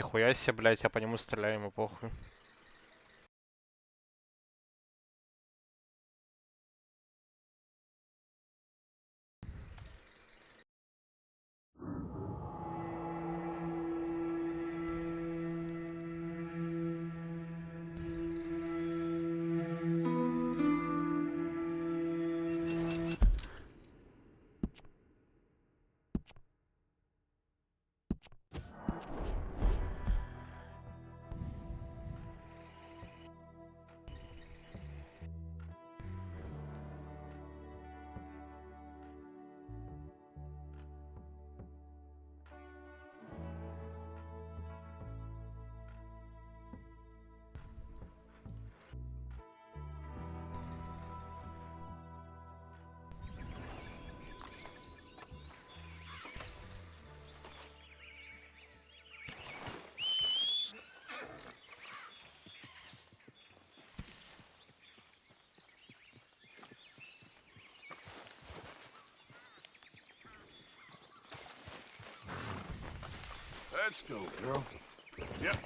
нихуя себе, блядь, я по нему стреляю, ему похуй. Let's go, girl. Yep.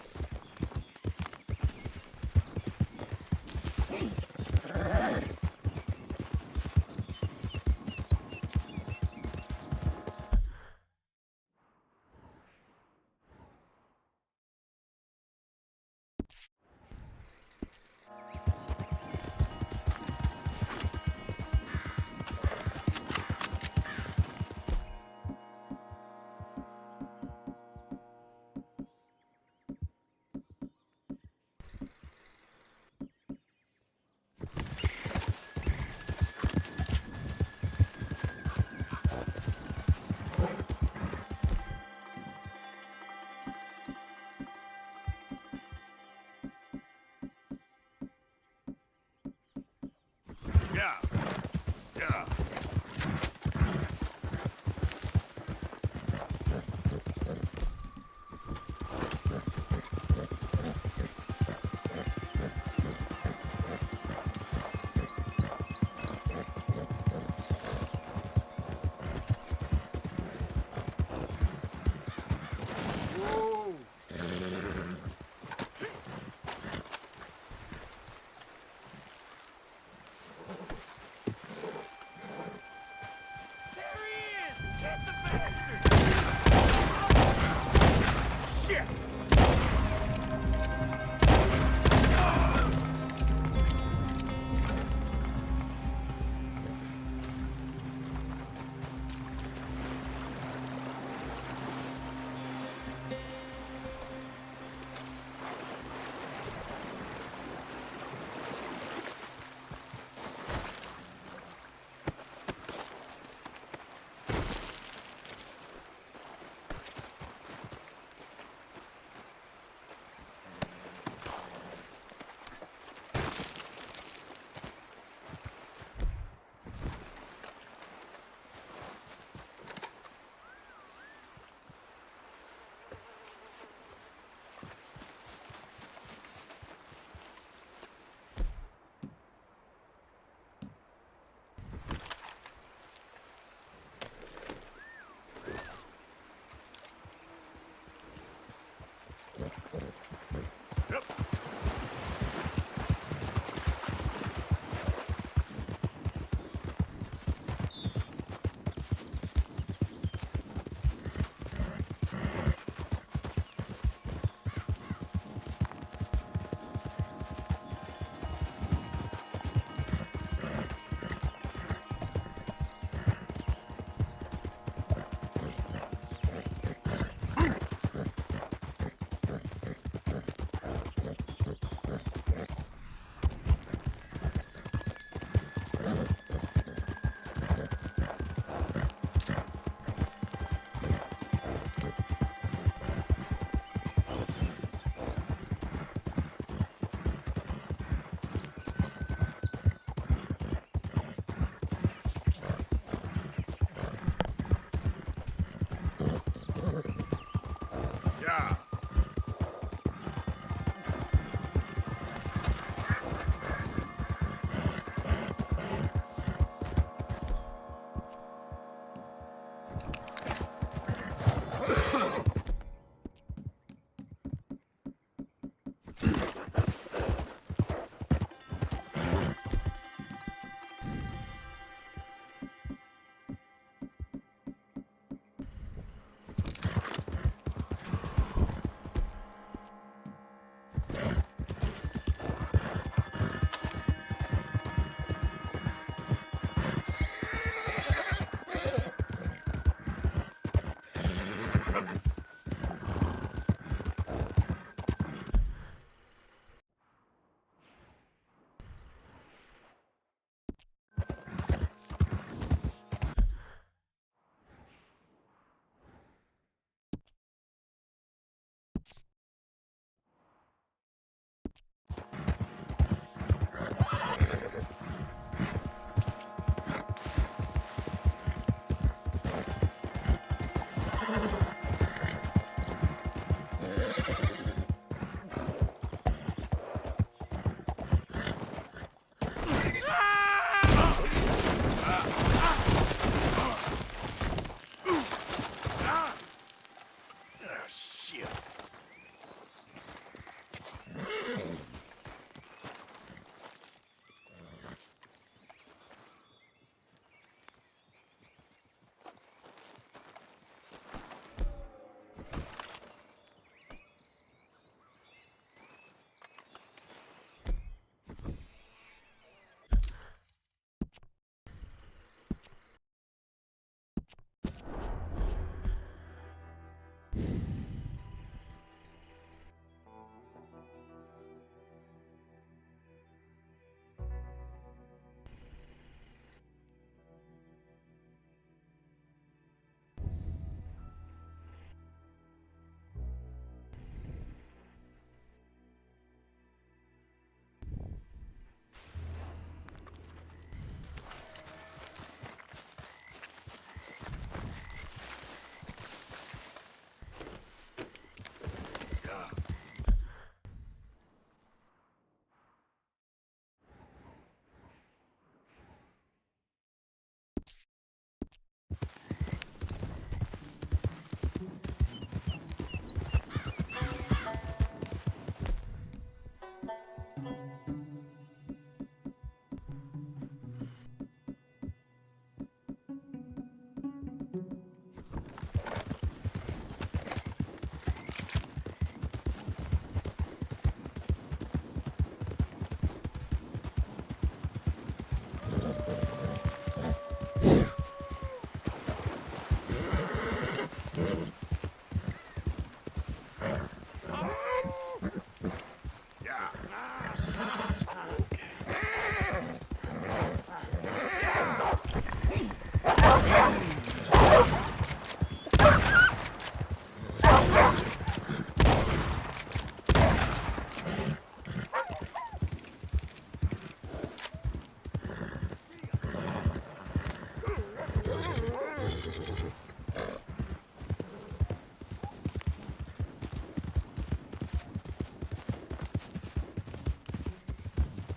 Yeah. Yeah.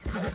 Yeah.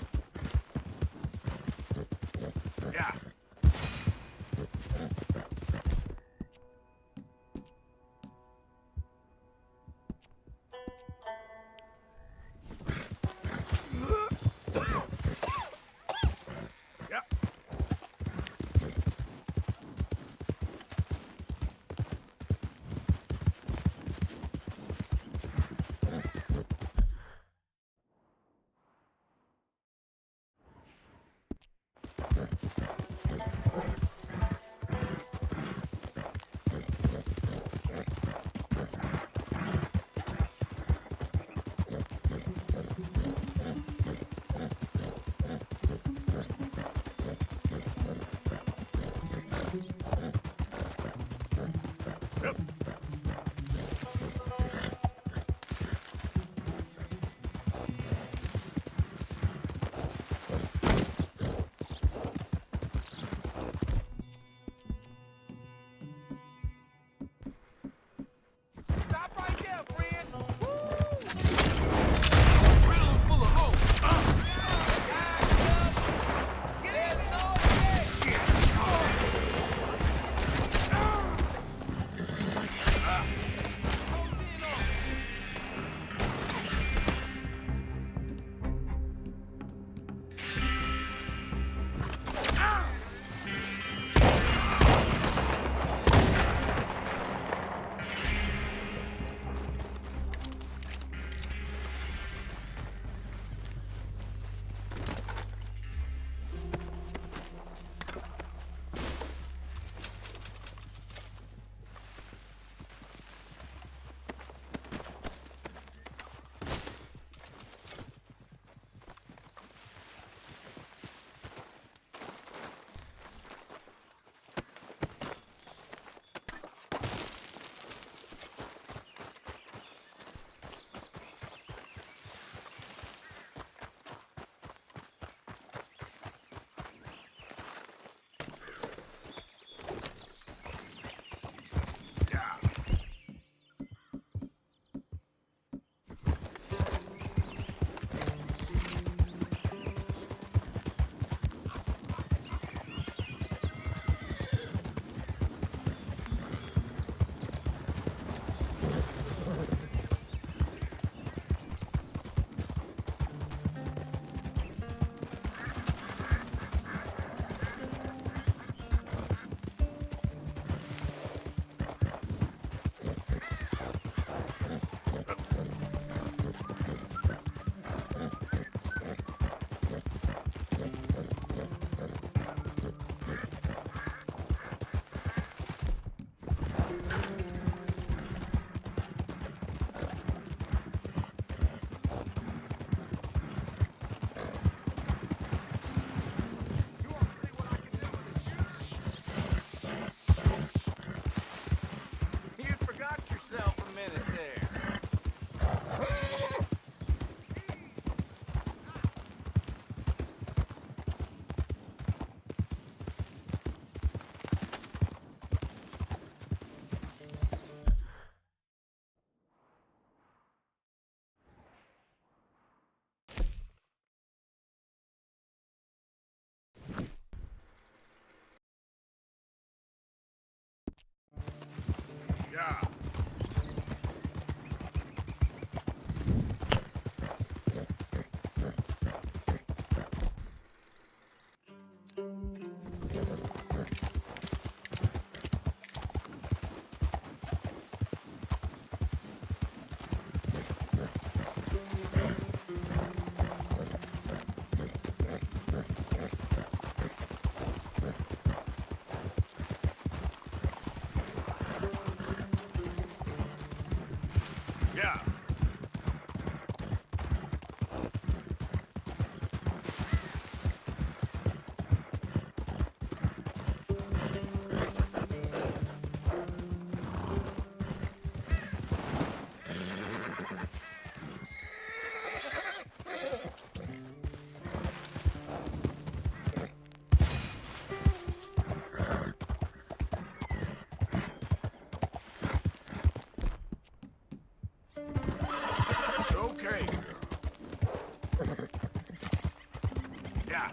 Yeah.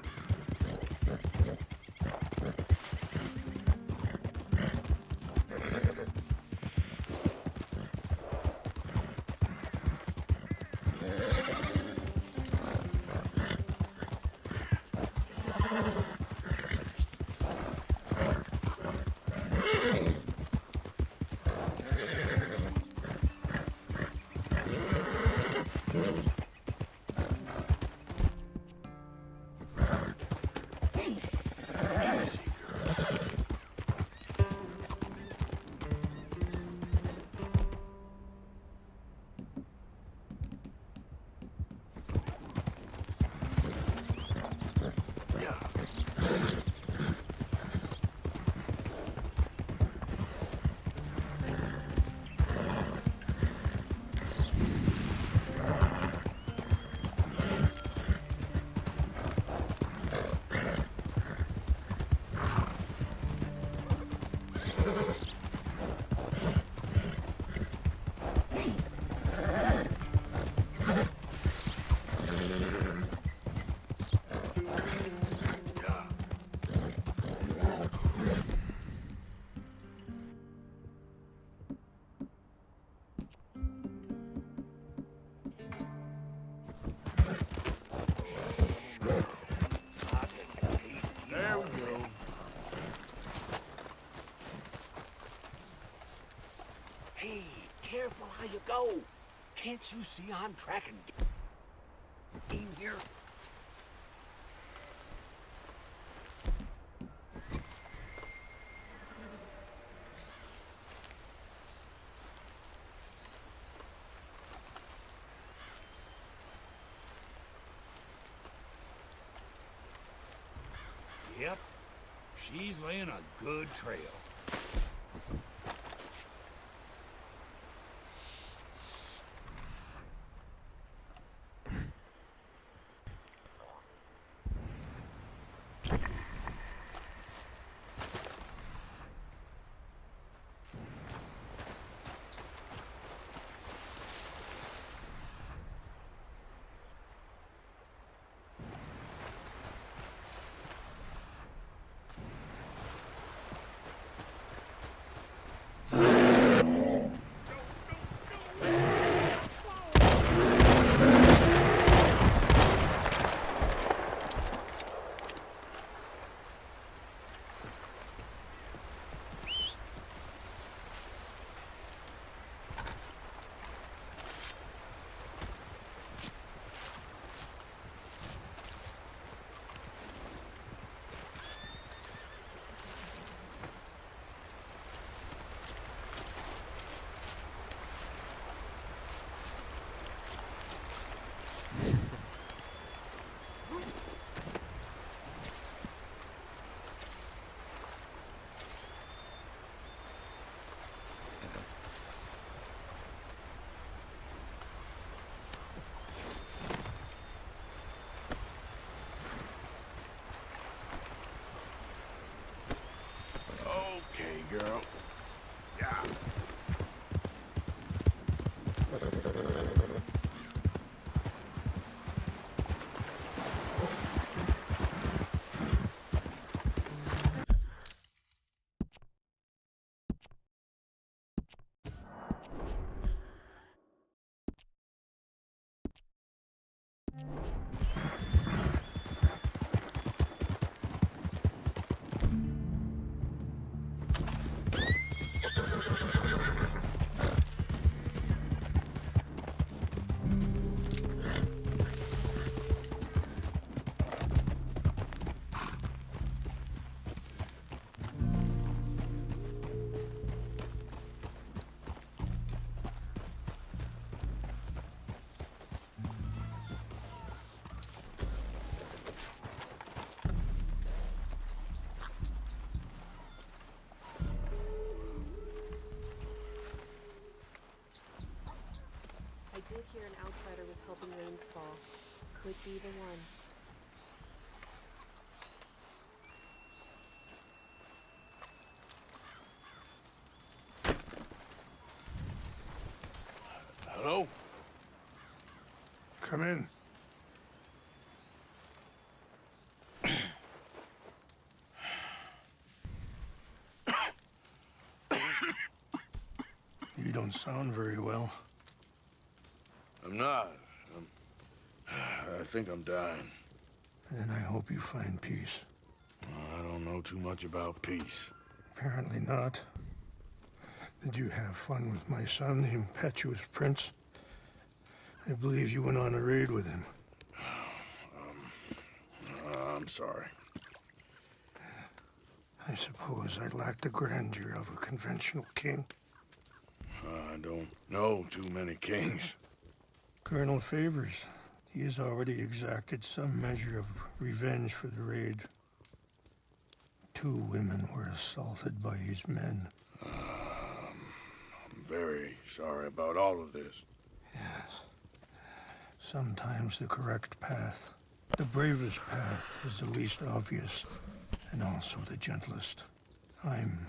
There we go. Hey, careful how you go. Can't you see I'm tracking game here? Yep. She's laying a good trail. Okay, girl. Yeah. I did hear an outsider was helping Rains fall. Could be the one. Hello? Come in. don't sound very well. I'm not. I think I'm dying. Then I hope you find peace. I don't know too much about peace. Apparently not. Did you have fun with my son, the impetuous prince? I believe you went on a raid with him. I'm sorry. I suppose I lack the grandeur of a conventional king. I don't know too many kings. Colonel Favors, he has already exacted some measure of revenge for the raid. 2 women were assaulted by his men. I'm very sorry about all of this. Yes. Sometimes the correct path, the bravest path, is the least obvious, and also the gentlest. I'm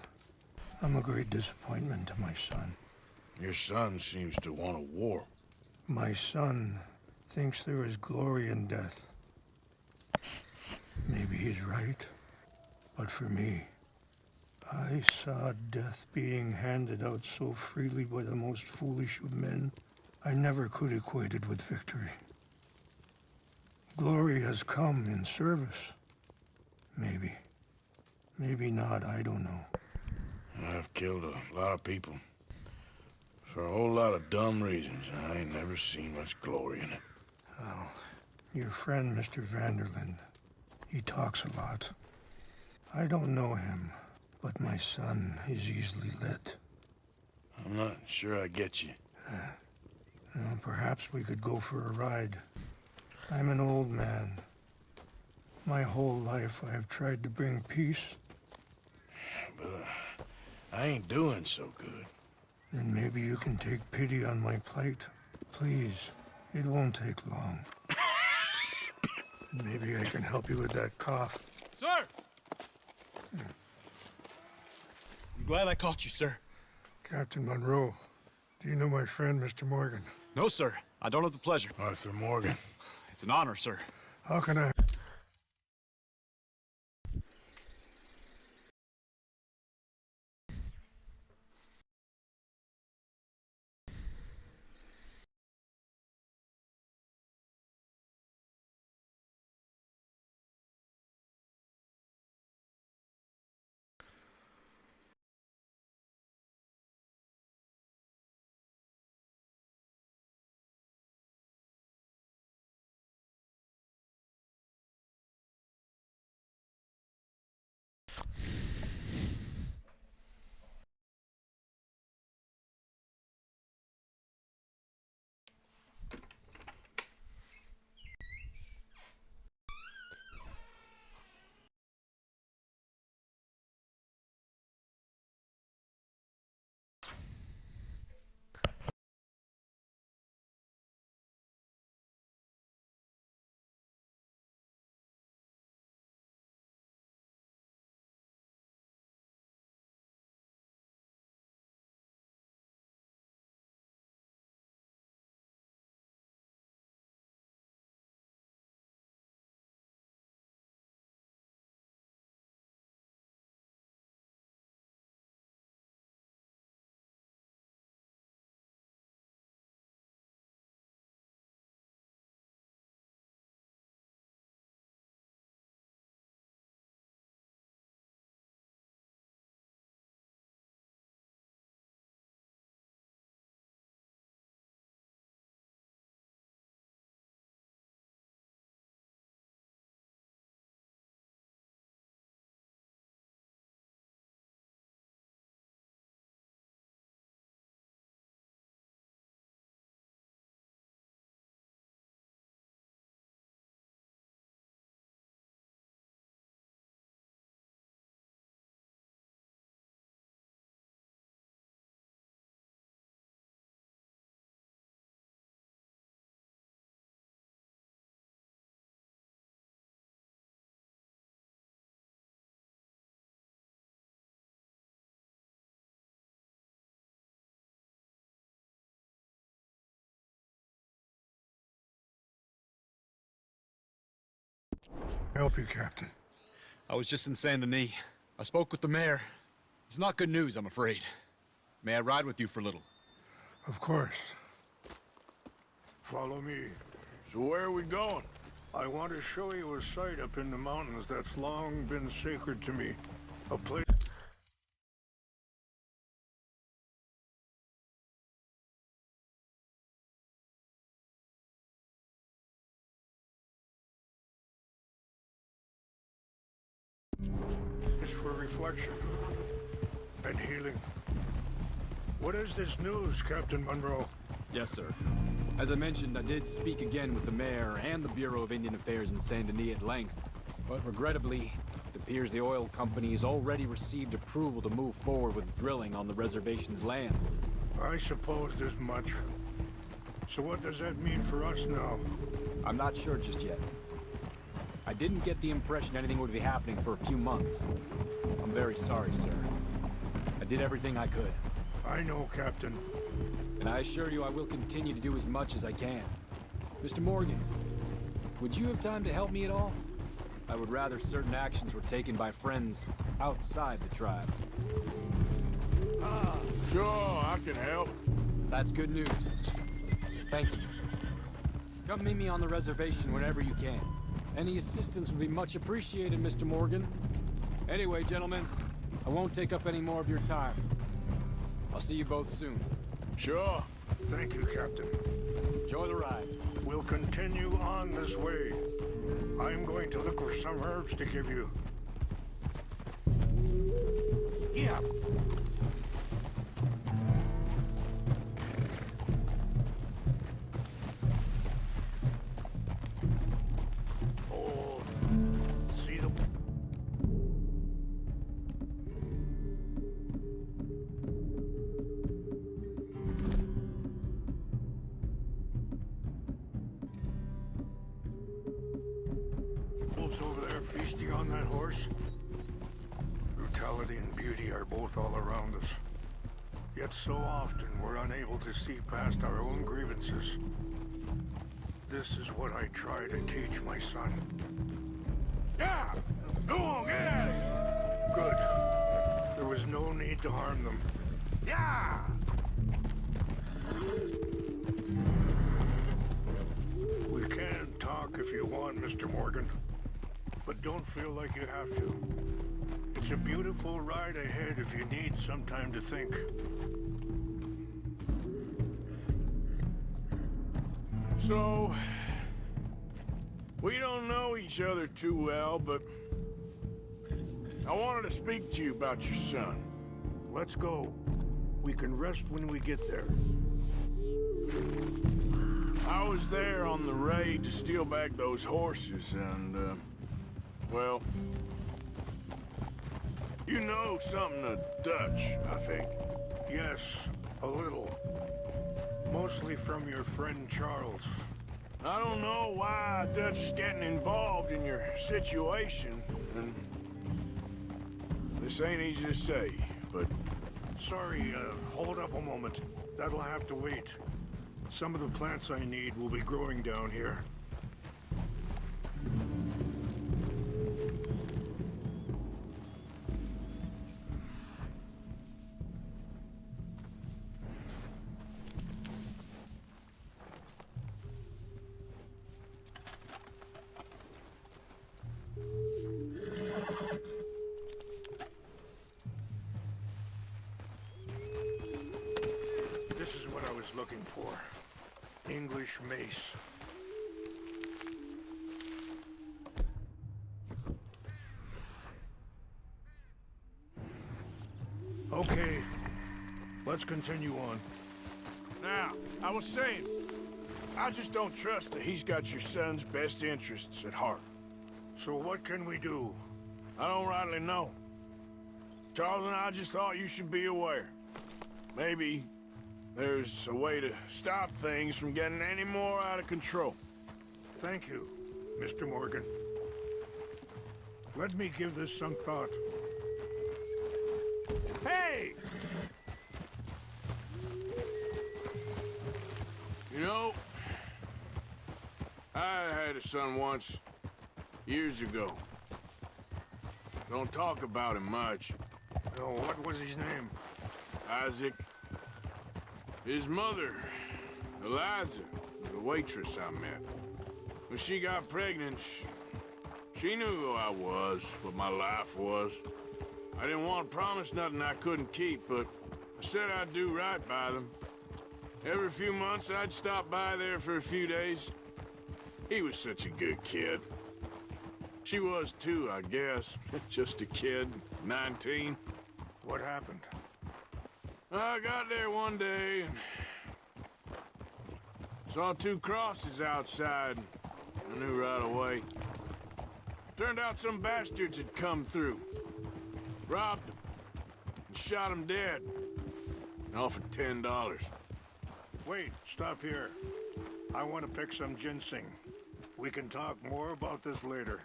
a great disappointment to my son. Your son seems to want a war. My son thinks there is glory in death. Maybe he's right, but for me, I saw death being handed out so freely by the most foolish of men, I never could equate it with victory. Glory has come in service. Maybe. Maybe not, I don't know. I've killed a lot of people. For a whole lot of dumb reasons. I ain't never seen much glory in it. Well, your friend, Mr. Vanderlyn, he talks a lot. I don't know him, but my son is easily led. I'm not sure I get you. Well, perhaps we could go for a ride. I'm an old man. My whole life I have tried to bring peace. But I ain't doing so good. Then maybe you can take pity on my plight. Please, it won't take long. And maybe I can help you with that cough. Sir! I'm glad I caught you, sir. Captain Monroe, do you know my friend, Mr. Morgan? No, sir. I don't have the pleasure. Arthur Morgan. It's an honor, sir. How can I... help you, Captain? I was just in Saint Denis. I spoke with the mayor. It's not good news, I'm afraid. May I ride with you for a little? Of course. Follow me. So where are we going? I want to show you a site up in the mountains that's long been sacred to me. A place for reflection and healing. What is this news, Captain Monroe? Yes, sir. As I mentioned, I did speak again with the mayor and the Bureau of Indian Affairs in Saint Denis at length. But regrettably, it appears the oil company has already received approval to move forward with drilling on the reservation's land. I supposed as much. So what does that mean for us now? I'm not sure just yet. I didn't get the impression anything would be happening for a few months. I'm very sorry, sir. I did everything I could. I know, Captain. And I assure you I will continue to do as much as I can. Mr. Morgan, would you have time to help me at all? I would rather certain actions were taken by friends outside the tribe. Sure, I can help. That's good news. Thank you. Come meet me on the reservation whenever you can. Any assistance would be much appreciated, Mr. Morgan. Anyway, gentlemen, I won't take up any more of your time. I'll see you both soon. Sure. Thank you, Captain. Enjoy the ride. We'll continue on this way. I'm going to look for some herbs to give you. Yeah. Oh, see the... wolves over there feasting on that horse? Brutality and beauty are both all around us. Yet so often we're unable to see past our own grievances. This is what I try to teach my son. Yeah! Go on, get out of here! Good. There was no need to harm them. Yeah! We can talk if you want, Mr. Morgan. But don't feel like you have to. It's a beautiful ride ahead if you need some time to think. So, we don't know each other too well, but I wanted to speak to you about your son. Let's go. We can rest when we get there. I was there on the raid to steal back those horses, and, well, you know something of Dutch, I think. Yes, a little. Mostly from your friend Charles. I don't know why Dutch is getting involved in your situation, and this ain't easy to say, but... Sorry, hold up a moment. That'll have to wait. Some of the plants I need will be growing down here. This is what I was looking for. English mace. Okay, let's continue on. Now, I was saying, I just don't trust that he's got your son's best interests at heart. So what can we do? I don't rightly know. Charles and I just thought you should be aware. Maybe there's a way to stop things from getting any more out of control. Thank you, Mr. Morgan. Let me give this some thought. Hey! You know, I had a son once, years ago. Don't talk about him much. Oh, what was his name? Isaac. His mother, Eliza, the waitress I met. When she got pregnant, she knew who I was, what my life was. I didn't want to promise nothing I couldn't keep, but I said I'd do right by them. Every few months, I'd stop by there for a few days. He was such a good kid. She was too, I guess. Just a kid, 19. What happened? I got there one day and saw two crosses outside. I knew right away. Turned out some bastards had come through. Robbed them. And shot them dead. And offered $10. Wait, stop here. I want to pick some ginseng. We can talk more about this later.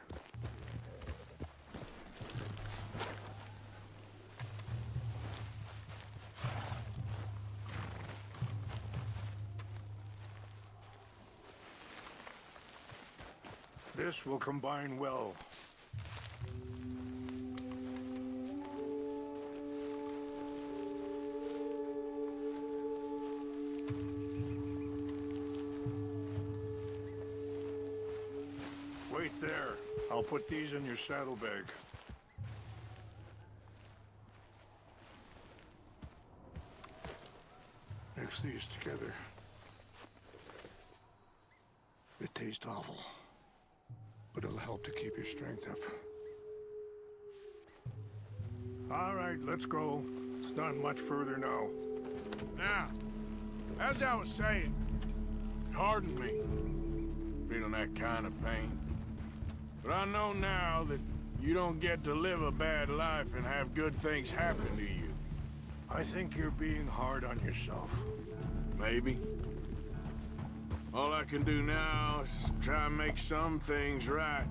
This will combine well. Wait there. I'll put these in your saddlebag. Mix these together. It tastes awful, but it'll help to keep your strength up. All right, let's go. It's not much further now. Now, as I was saying, pardon me, feeling that kind of pain. But I know now that you don't get to live a bad life and have good things happen to you. I think you're being hard on yourself. Maybe. All I can do now is try and make some things right.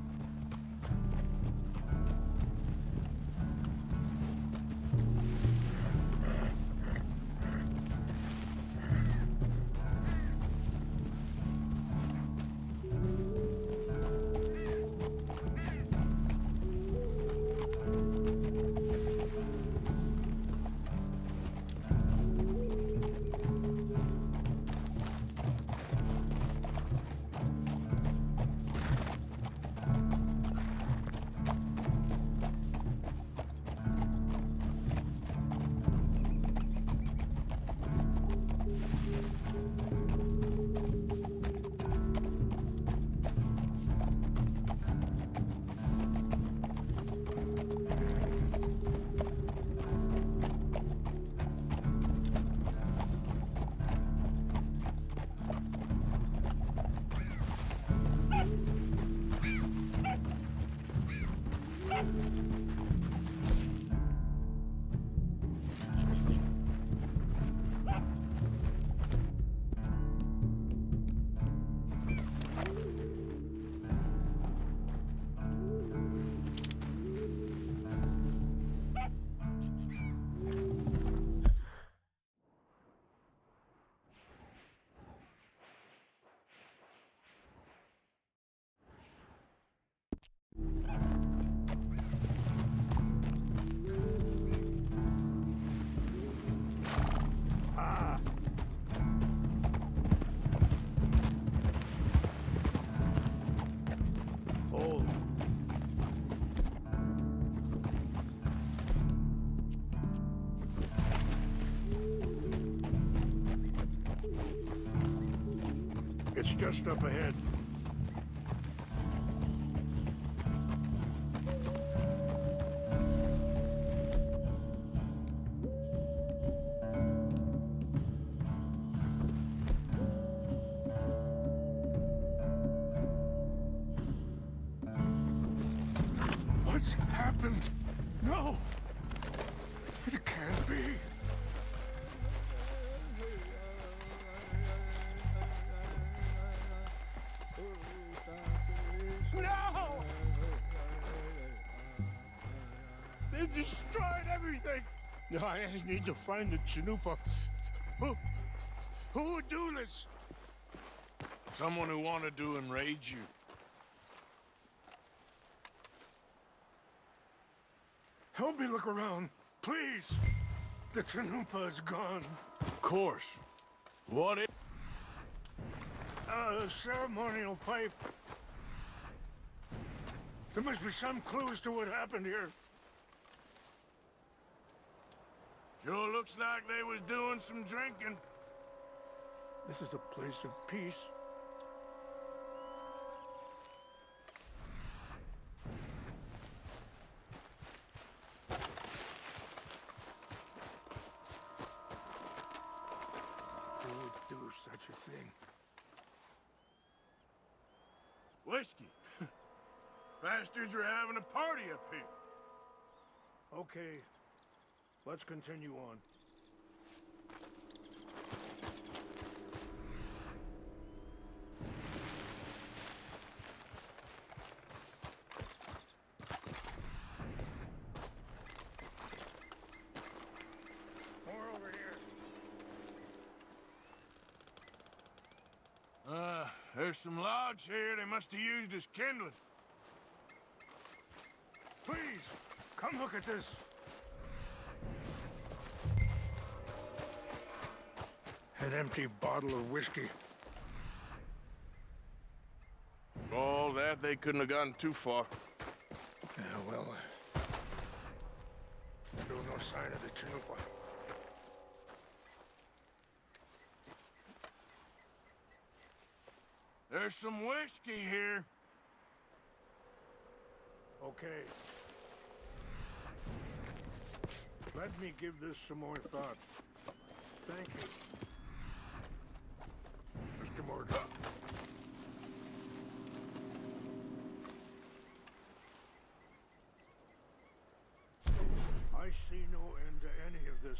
It's just up ahead. What's happened? No! It can't be. No! They destroyed everything! I need to find the Chanupa. Who would do this? Someone who wanted to enrage you. Help me look around, please. The Chanupa is gone. Of course. What is... A ceremonial pipe. There must be some clues to what happened here. Sure looks like they was doing some drinking. This is a place of peace. Who would do such a thing? Whiskey. Bastards are having a party up here. Okay, let's continue on. More over here. There's some logs here they must have used as kindling. Please, come look at this. An empty bottle of whiskey. All that, they couldn't have gotten too far. Yeah, well, still no sign of the Chanupa. There's some whiskey here. Okay. Let me give this some more thought. Thank you. Mr. Morgan. I see no end to any of this.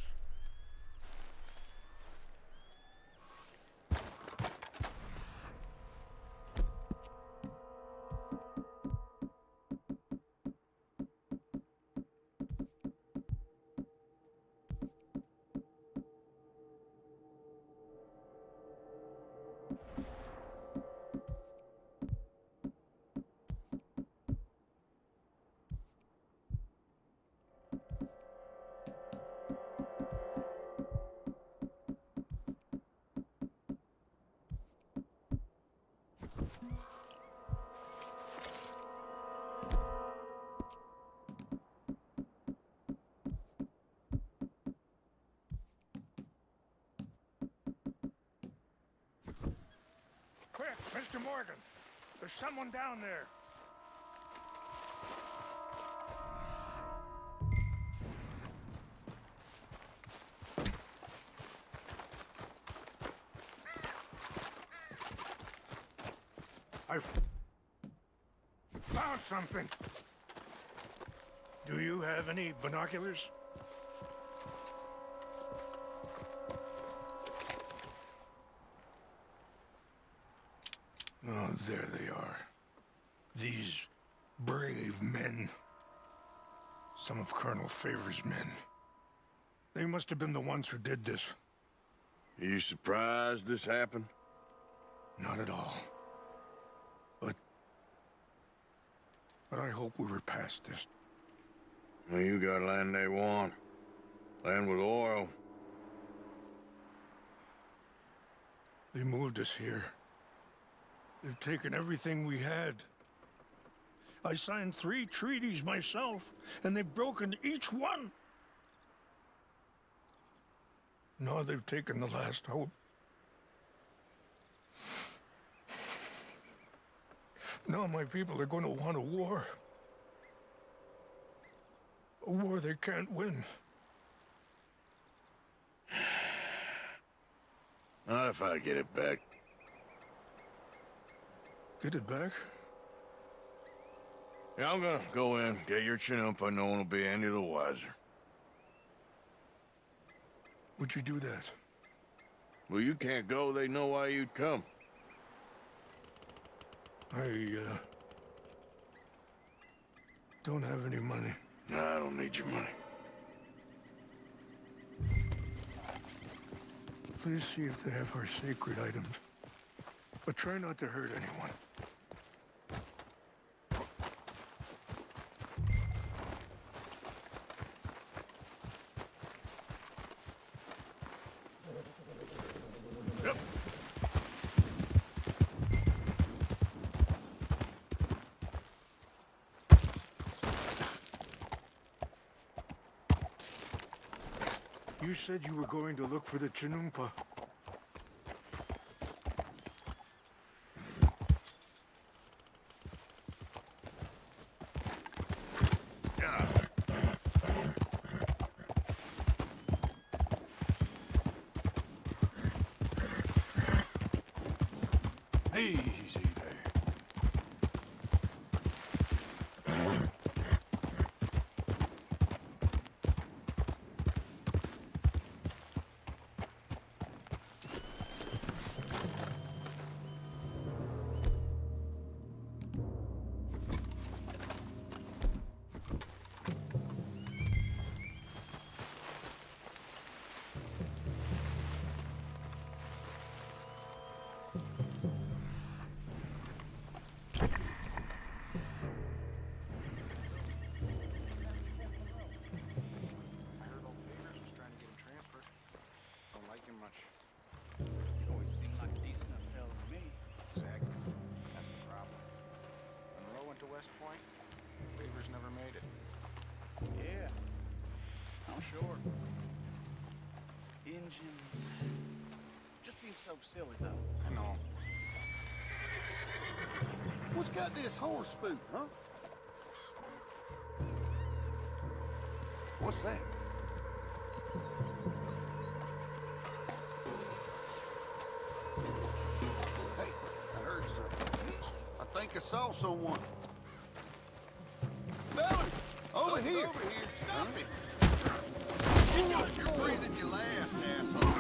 Quick, Mr. Morgan! There's someone down there! I've found something! Do you have any binoculars? Oh, there they are. These brave men. Some of Colonel Favor's men. They must have been the ones who did this. Are you surprised this happened? Not at all. But I hope we were past this. Well, you got land they want. Land with oil. They moved us here. They've taken everything we had. I signed 3 treaties myself, and they've broken each one. Now they've taken the last hope. Now my people are going to want a war. A war they can't win. Not if I get it back. Get it back? Yeah, I'm gonna go in, get your chin up, and no one will be any the wiser. Would you do that? Well, you can't go, they know why you'd come. I don't have any money. No, I don't need your money. Please see if they have our sacred items. But try not to hurt anyone. You said you were going to look for the Chinumpa. Easy there. Engines. Just seems so silly, though. I know. What's got this horse spook, huh? What's that? Hey, I heard something. I think I saw someone. Belly! Over here! Over here! Stop it! You're breathing your last, asshole.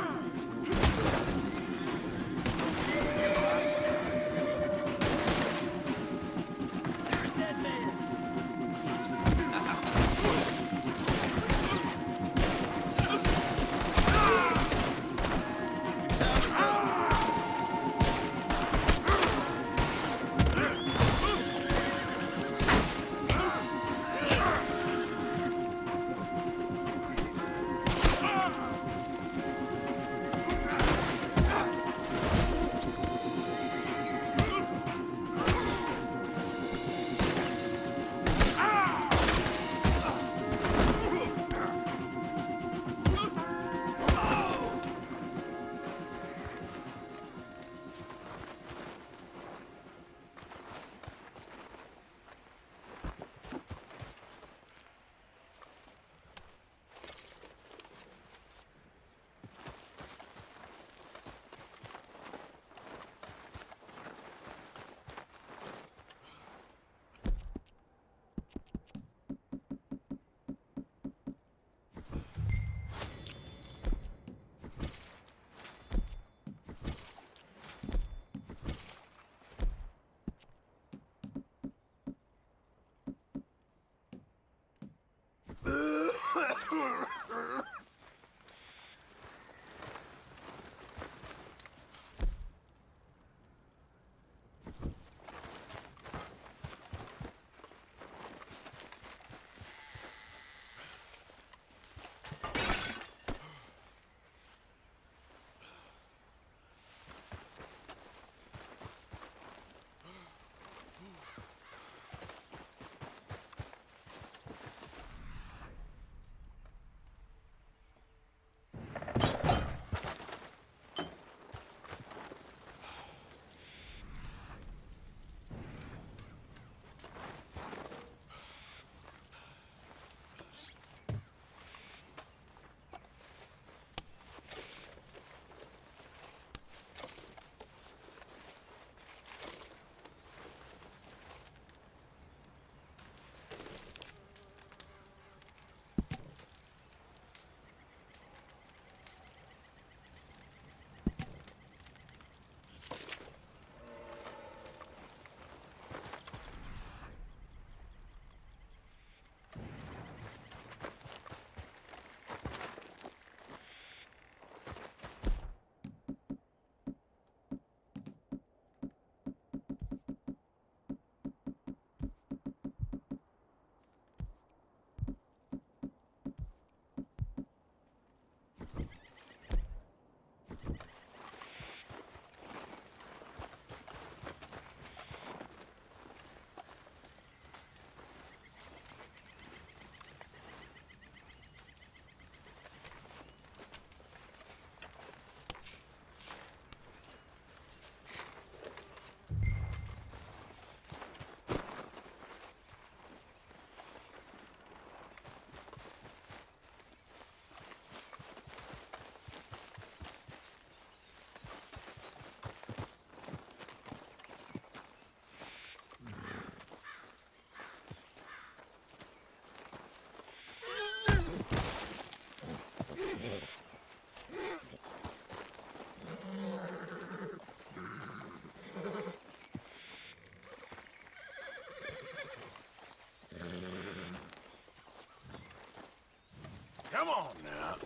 Come on now.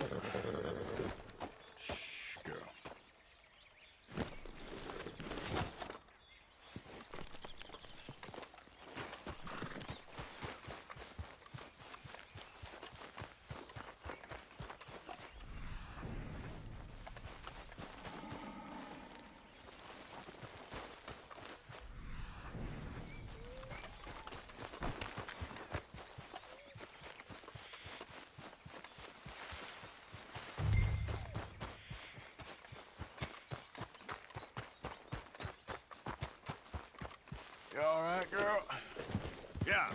Shh, girl. You all right, girl? Yeah.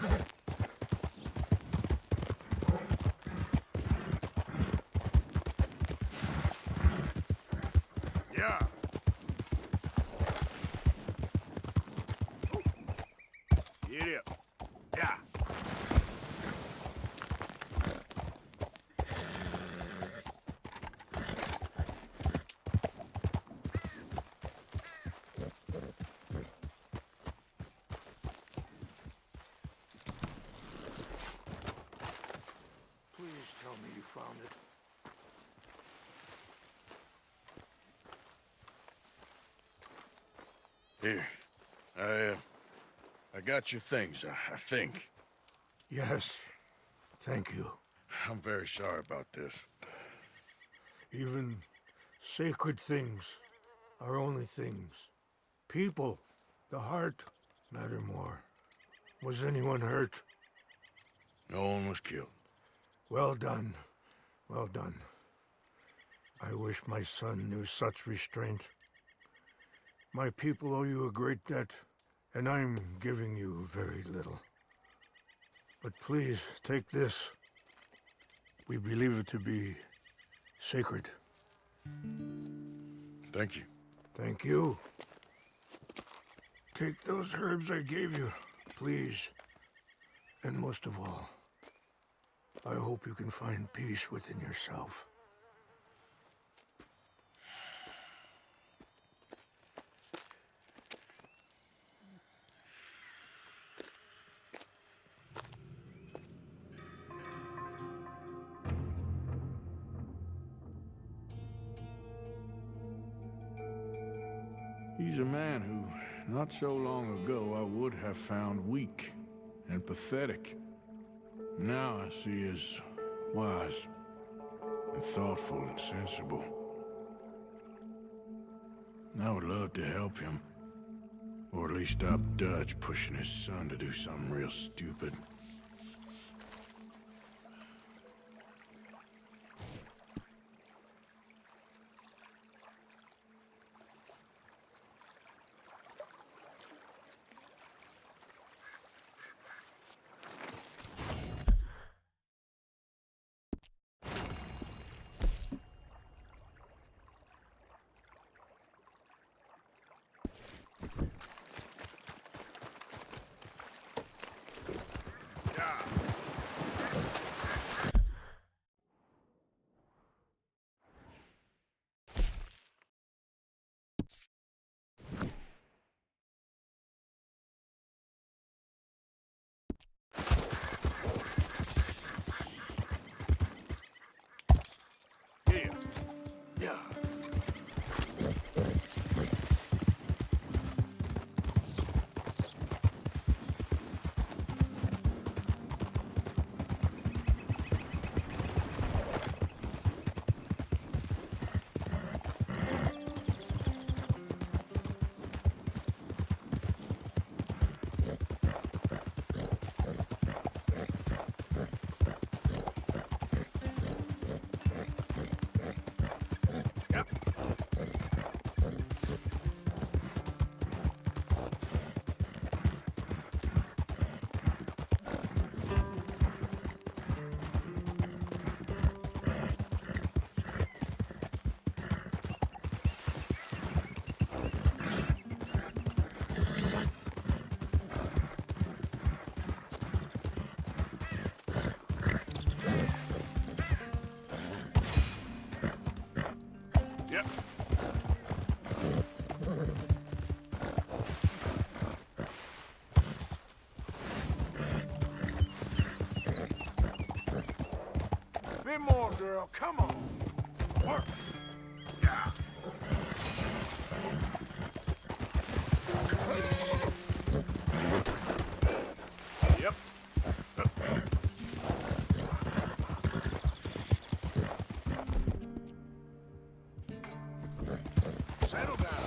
Yeah. Get up. Yeah. Please tell me you found it. Here. I got your things, I think. Yes. Thank you. I'm very sorry about this. Even sacred things are only things. People, the heart, matter more. Was anyone hurt? No one was killed. Well done. Well done. I wish my son knew such restraint. My people owe you a great debt, and I'm giving you very little. But please, take this. We believe it to be sacred. Thank you. Thank you. Take those herbs I gave you, please. And most of all, I hope you can find peace within yourself. He's a man who, not so long ago, I would have found weak and pathetic. Now I see as wise and thoughtful and sensible. I would love to help him, or at least stop Dutch pushing his son to do something real stupid. me more, girl. Come on. Work. Yeah. Yep. Settle down.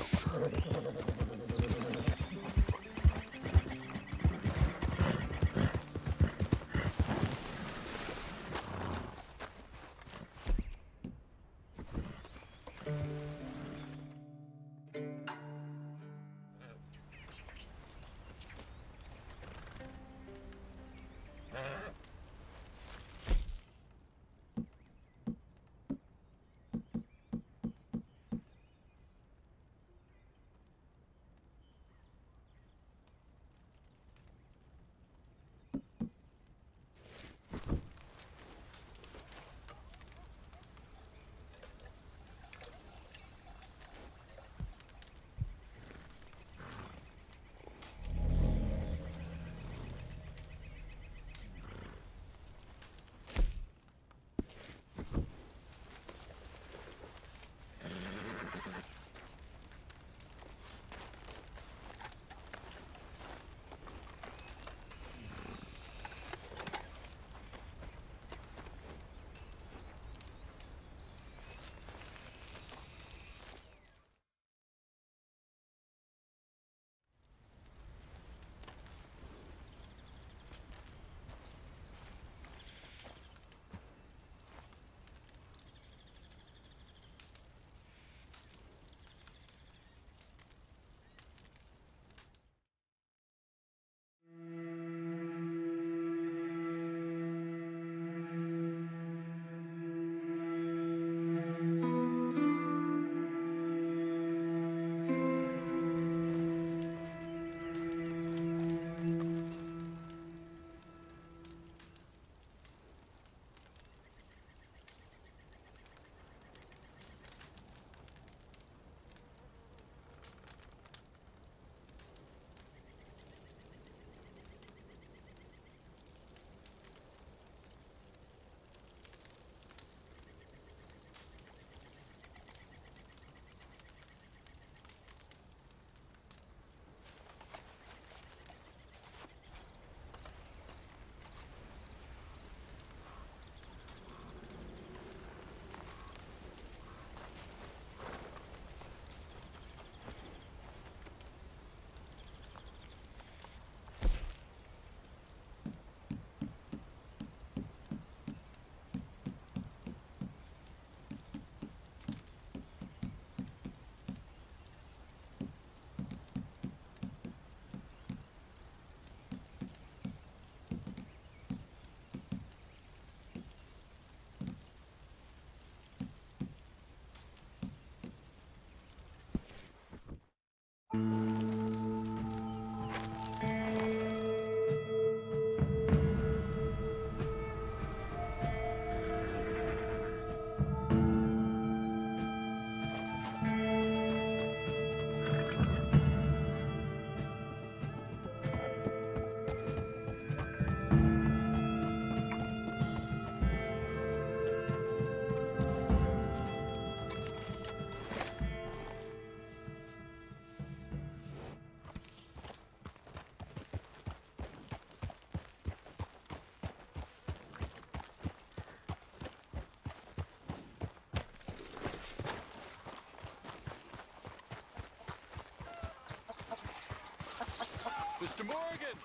Mr. Morgan!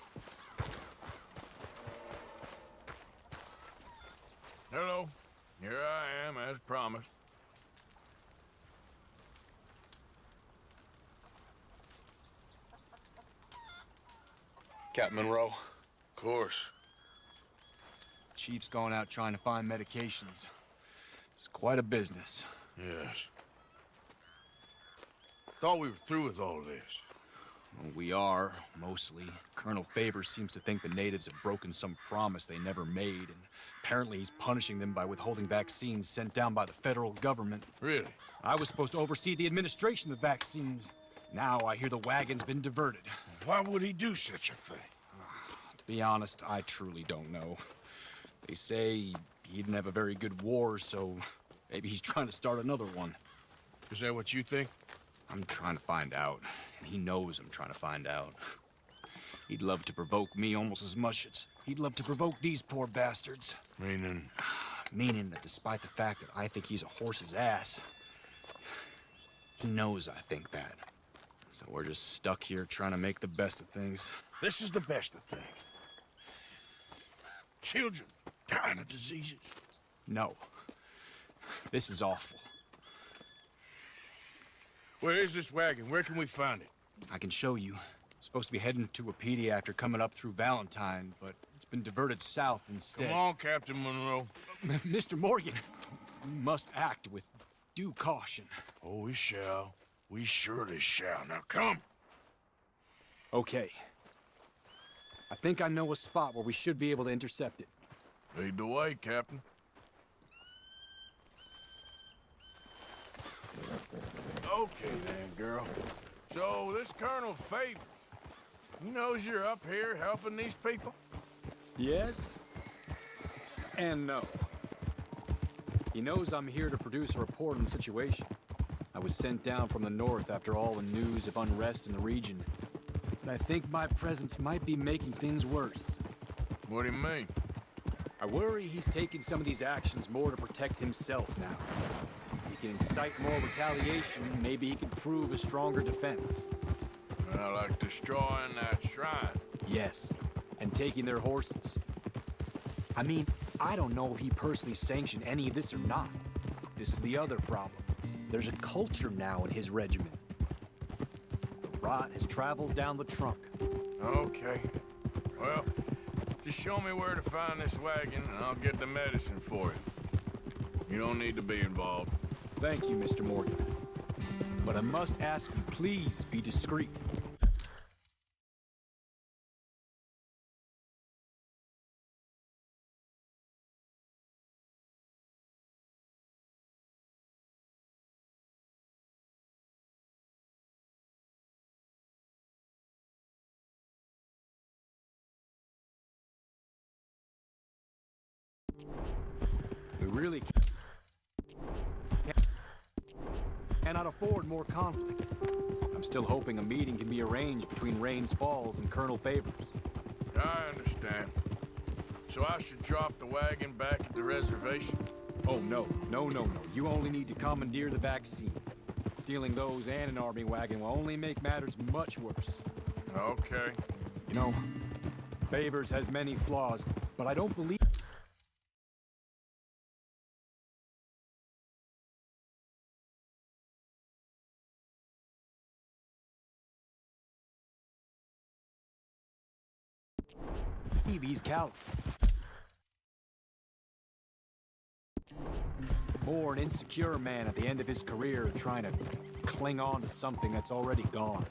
Hello. Here I am, as promised. Captain Monroe. Of course. Chief's going out trying to find medications. It's quite a business. Yes. Thought we were through with all this. Well, we are, mostly. Colonel Favors seems to think the natives have broken some promise they never made, and apparently he's punishing them by withholding vaccines sent down by the federal government. Really? I was supposed to oversee the administration of vaccines. Now I hear the wagon's been diverted. Why would he do such a thing? To be honest, I truly don't know. They say he didn't have a very good war, so maybe he's trying to start another one. Is that what you think? I'm trying to find out, and he knows I'm trying to find out. He'd love to provoke me almost as much as he'd love to provoke these poor bastards. Meaning? Meaning that despite the fact that I think he's a horse's ass, he knows I think that. So we're just stuck here trying to make the best of things. This is the best of things. Children dying of diseases. No. This is awful. Where is this wagon? Where can we find it? I can show you. Supposed to be heading to Apedi after coming up through Valentine, but it's been diverted south instead. Come on, Captain Monroe. Mr. Morgan, you must act with due caution. Oh, we shall. We surely shall. Now come. Okay. I think I know a spot where we should be able to intercept it. Lead the way, Captain. Okay then, girl. So this Colonel Favors, he knows you're up here helping these people? Yes and no. He knows I'm here to produce a report on the situation. I was sent down from the north after all the news of unrest in the region. But I think my presence might be making things worse. What do you mean? I worry he's taking some of these actions more to protect himself now. He can incite more retaliation, maybe he can prove a stronger defense. Like destroying that shrine. Yes, and taking their horses. I mean, I don't know if he personally sanctioned any of this or not. This is the other problem. There's a culture now in his regiment. The rot has traveled down the trunk. Okay. Well, just show me where to find this wagon and I'll get the medicine for you. You don't need to be involved. Thank you, Mr. Morgan. But I must ask you, please be discreet. We really cannot afford more conflict. I'm still hoping a meeting can be arranged between Rains Falls and Colonel Favors. I understand. So I should drop the wagon back at the reservation? Oh, no. No. You only need to commandeer the vaccine. Stealing those and an army wagon will only make matters much worse. Okay. You know, Favors has many flaws, but I don't believe he's callous. More an insecure man at the end of his career trying to cling on to something that's already gone.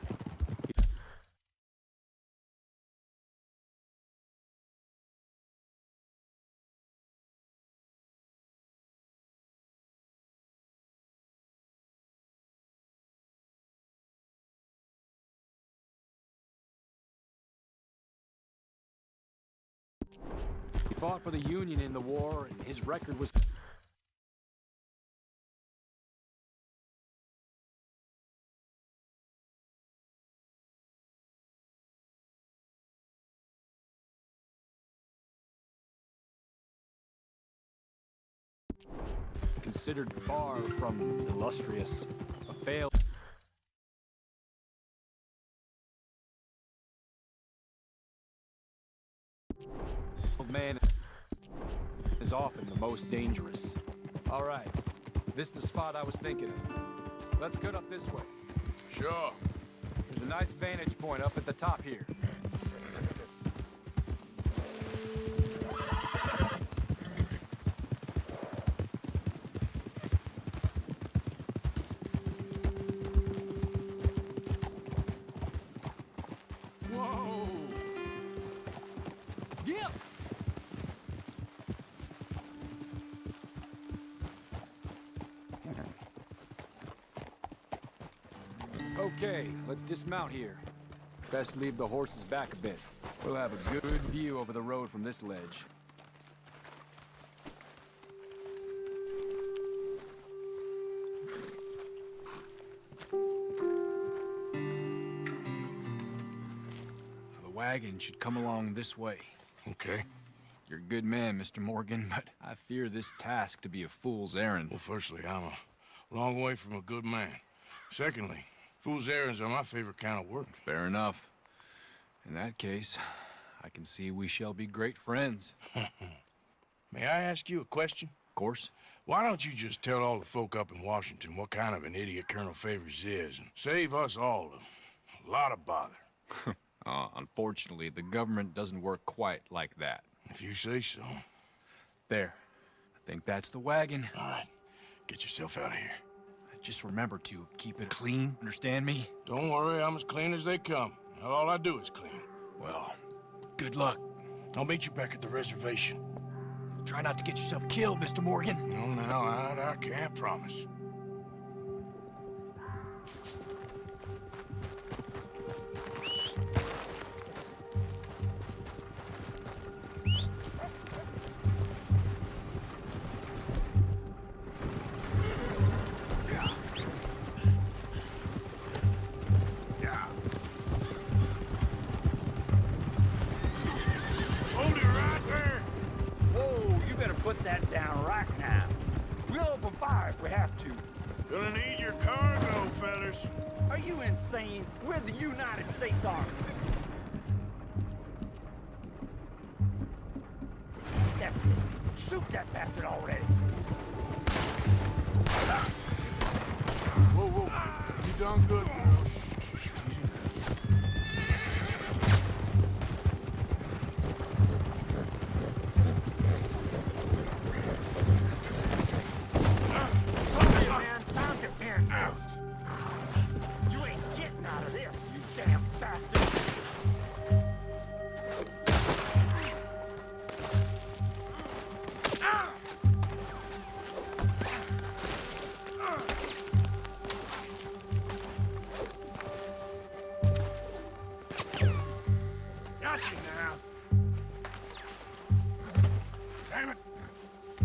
He fought for the Union in the war, and his record was considered far from illustrious, a failed man is often the most dangerous. All right, this is the spot I was thinking of. Let's get up this way. Sure. There's a nice vantage point up at the top here. Whoa! Yeah! Okay, let's dismount here. Best leave the horses back a bit. We'll have a good view over the road from this ledge. wagon should come along this way. Okay. You're a good man, Mr. Morgan, but I fear this task to be a fool's errand. Well, firstly, I'm a long way from a good man. Secondly, fool's errands are my favorite kind of work. Fair enough. In that case, I can see we shall be great friends. May I ask you a question? Of course. Why don't you just tell all the folk up in Washington what kind of an idiot Colonel Favors is and save us all a lot of bother? Unfortunately, the government doesn't work quite like that. If you say so. There. I think that's the wagon. All right. Get yourself out of here. Just remember to keep it clean, understand me? Don't worry, I'm as clean as they come. Not all I do is clean. Well, good luck. I'll meet you back at the reservation. Try not to get yourself killed, Mr. Morgan. No, I can't promise. Hold it right there. Whoa, you better put that down right now. We'll open fire if we have to. Gonna need your cargo, fellas. Are you insane? We're the United States Army. That's it. Shoot that bastard already. Whoa. You done good, girl. Shh. Easy Hey, man, time to end this. You ain't getting out of this, you damn bastard. Gotcha now. Damn it.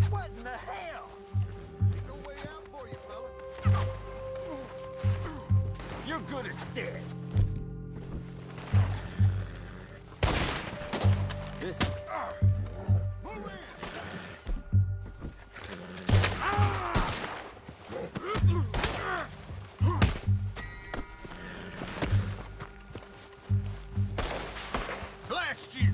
What in the hell? Ain't no way out for you, fella. You're good as dead. Listen. Move in! Blast you!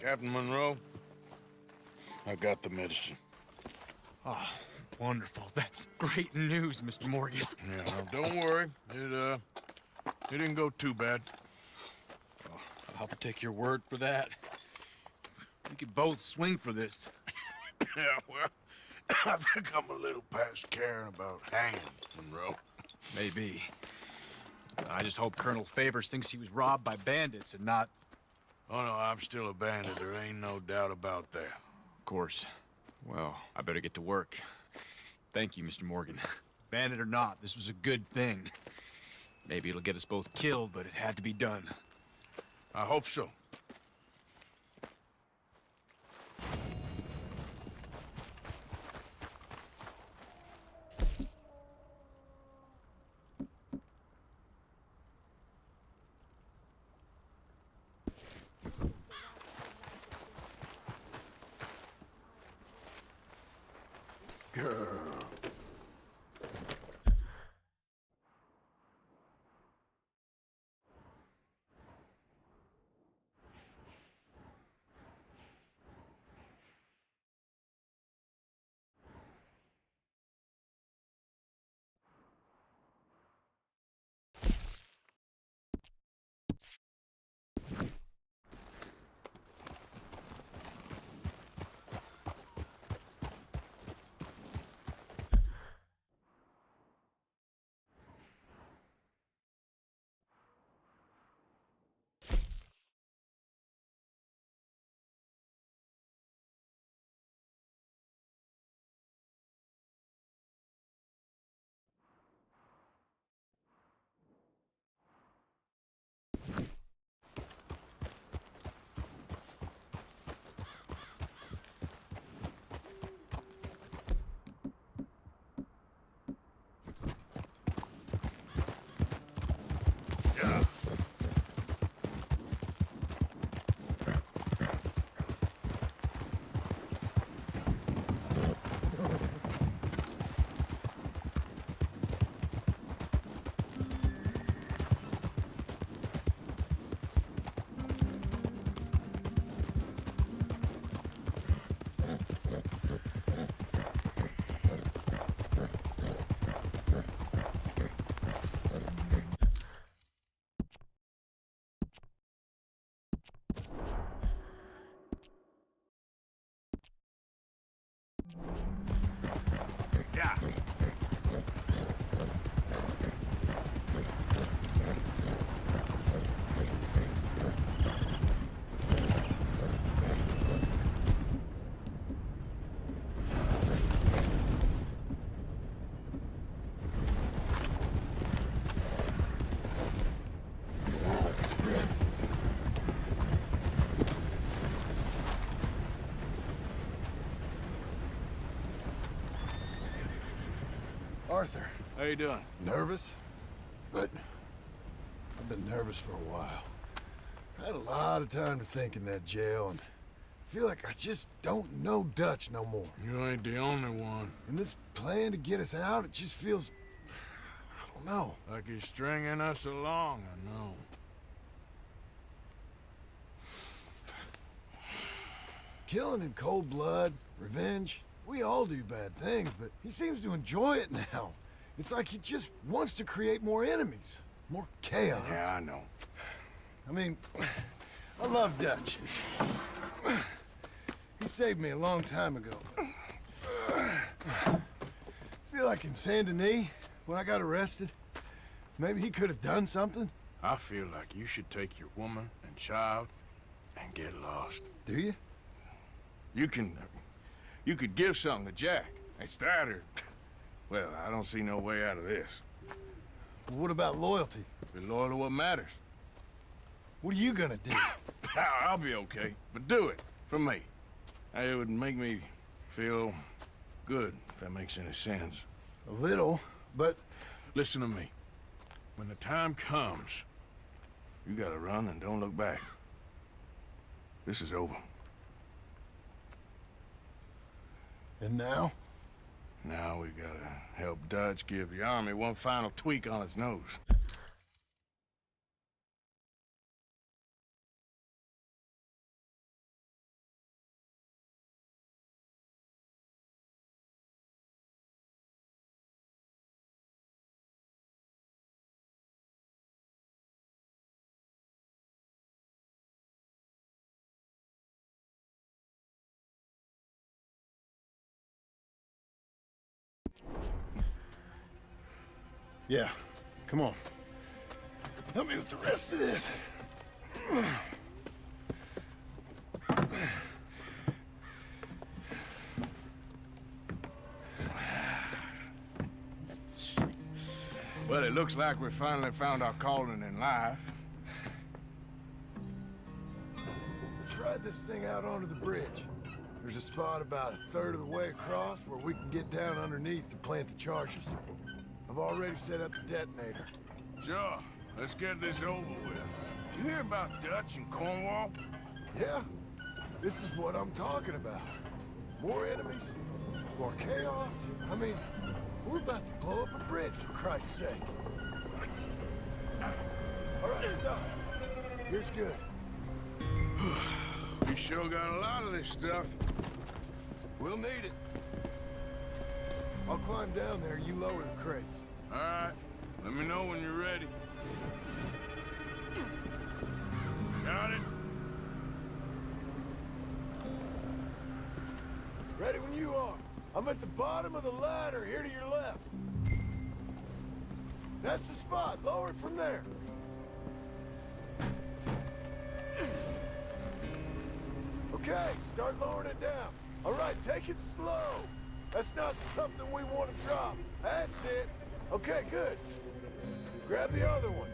Captain Monroe, I got the medicine. Oh, wonderful. That's great news, Mr. Morgan. Yeah, no, don't worry. It didn't go too bad. I'll have to take your word for that. We could both swing for this. Yeah, well, I think I'm a little past caring about hanging, Monroe. Maybe. I just hope Colonel Favors thinks he was robbed by bandits and not... Oh, no, I'm still a bandit. There ain't no doubt about that. Of course. Well, I better get to work. Thank you, Mr. Morgan. Bandit or not, this was a good thing. Maybe it'll get us both killed, but it had to be done. I hope so. Girl. Yeah. Arthur, How you doing? nervous? But I've been nervous for a while. I had a lot of time to think in that jail, and I feel like I just don't know Dutch no more. You ain't the only one. And this plan to get us out, it just feels... I don't know. Like he's stringing us along, I know. Killing in cold blood, revenge, we all do bad things, but he seems to enjoy it now. It's like he just wants to create more enemies, more chaos. Yeah, I know. I mean, I love Dutch. He saved me a long time ago. I feel like in Saint Denis, when I got arrested, maybe he could have done something. I feel like you should take your woman and child and get lost. Do you? You could give something to Jack. It's that or... Well, I don't see no way out of this. Well, what about loyalty? Be loyal to what matters. What are you gonna do? I'll be okay, but do it. For me. It would make me feel good, if that makes any sense. A little, but... Listen to me. When the time comes, you gotta run and don't look back. This is over. And now? Now we gotta help Dutch give the army one final tweak on its nose. Yeah, come on. Help me with the rest of this. Well, it looks like we finally found our calling in life. Let's ride this thing out onto the bridge. There's a spot about a third of the way across where we can get down underneath to plant the charges. I've already set up the detonator. Sure, let's get this over with. You hear about Dutch and Cornwall? Yeah, this is what I'm talking about. More enemies, more chaos. I mean, we're about to blow up a bridge, for Christ's sake. All right, stop. Here's good. We sure got a lot of this stuff. We'll need it. I'll climb down there, you lower the crates. All right, let me know when you're ready. Got it? Ready when you are. I'm at the bottom of the ladder, here to your left. That's the spot. Lower it from there. Okay, start lowering it down. All right, take it slow. That's not something we want to drop. That's it. Okay, good. Grab the other one.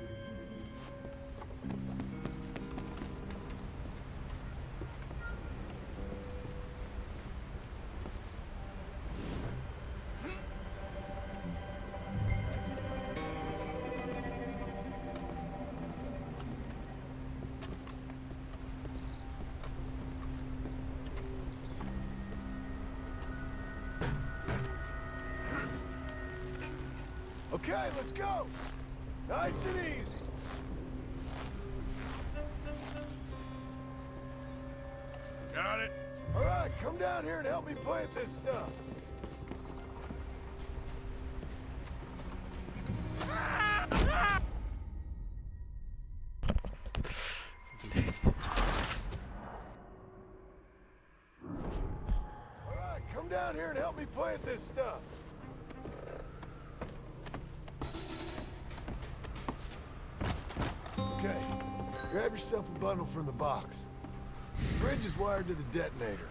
Okay, let's go. Nice and easy. Got it? All right, come down here and help me plant this stuff. All right, come down here and help me plant this stuff. Okay, grab yourself a bundle from the box. The bridge is wired to the detonator.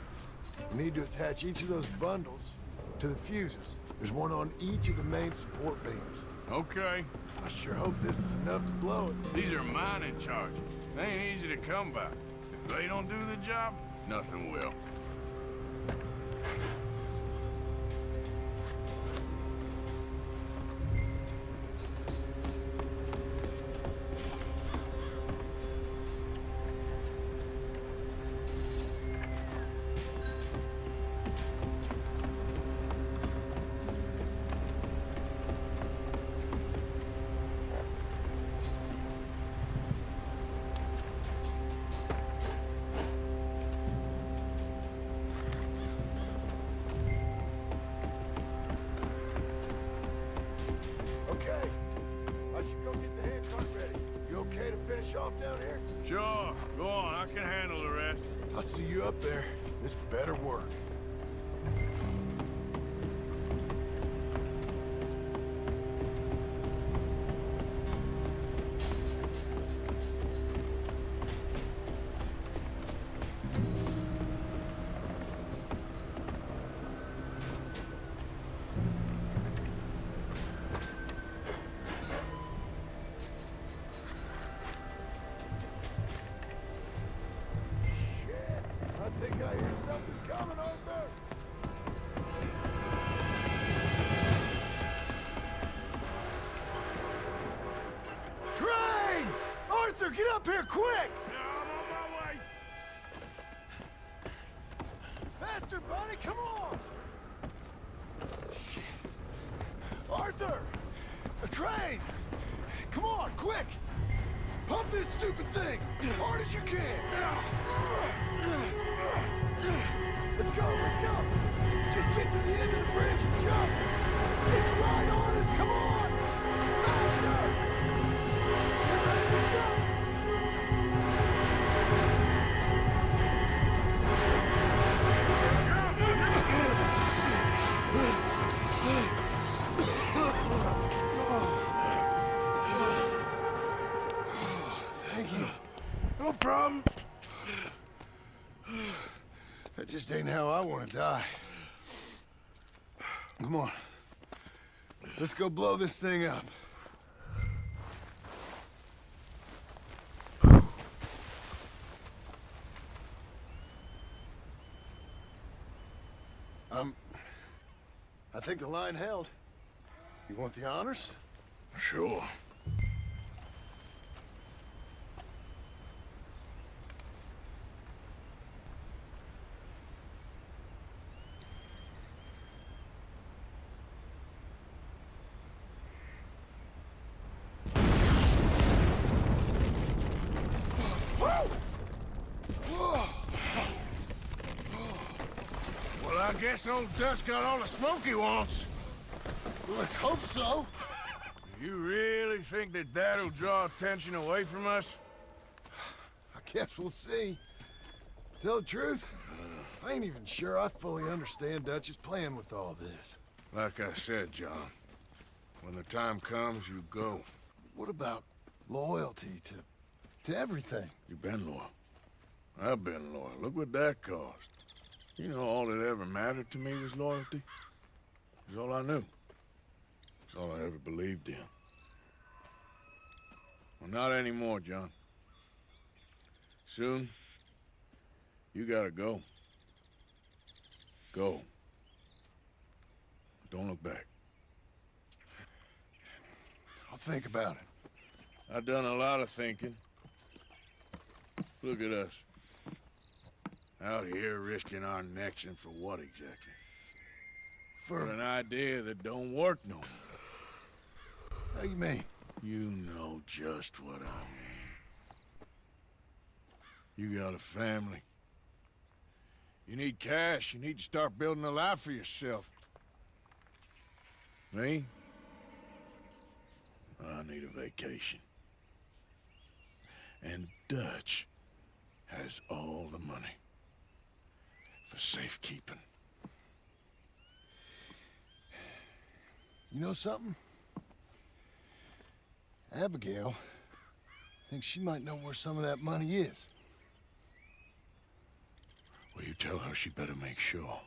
You need to attach each of those bundles to the fuses. There's one on each of the main support beams. Okay. I sure hope this is enough to blow it. These are mining charges. They ain't easy to come by. If they don't do the job, nothing will. Okay, I should go get the hand cart ready. You okay to finish off down here? Sure, go on, I can handle the rest. I'll see you up there. This better work. I think I hear something coming, Arthur. Train! Arthur, get up here quick! Yeah, I'm on my way. Faster, buddy, come on! Arthur! A train! Come on, quick! Pump this stupid thing! Hard as you can! Let's go, let's go! Just get to the end of the bridge and jump! It's right on us, come on! Faster! Get ready to jump! problem? That just ain't how I want to die. Come on. Let's go blow this thing up. I think the line held. You want the honors? Sure. Well, I guess old Dutch got all the smoke he wants. Well, let's hope so. You really think that that'll draw attention away from us? I guess we'll see. Tell the truth, I ain't even sure I fully understand Dutch's plan with all this. Like I said, John, when the time comes, you go. What about loyalty to everything? You've been loyal. I've been loyal. Look what that cost. You know, all that ever mattered to me was loyalty. It's all I knew. It's all I ever believed in. Well, not anymore, John. Soon, you gotta go. Go. Don't look back. I'll think about it. I've done a lot of thinking. Look at us. Out here risking our necks, and for what exactly? For an idea that don't work no more. How you mean? You know just what I mean. You got a family. You need cash. You need to start building a life for yourself. Me? I need a vacation. And Dutch has all the money for safekeeping. You know something? Abigail thinks she might know where some of that money is. Well, you tell her she better make sure.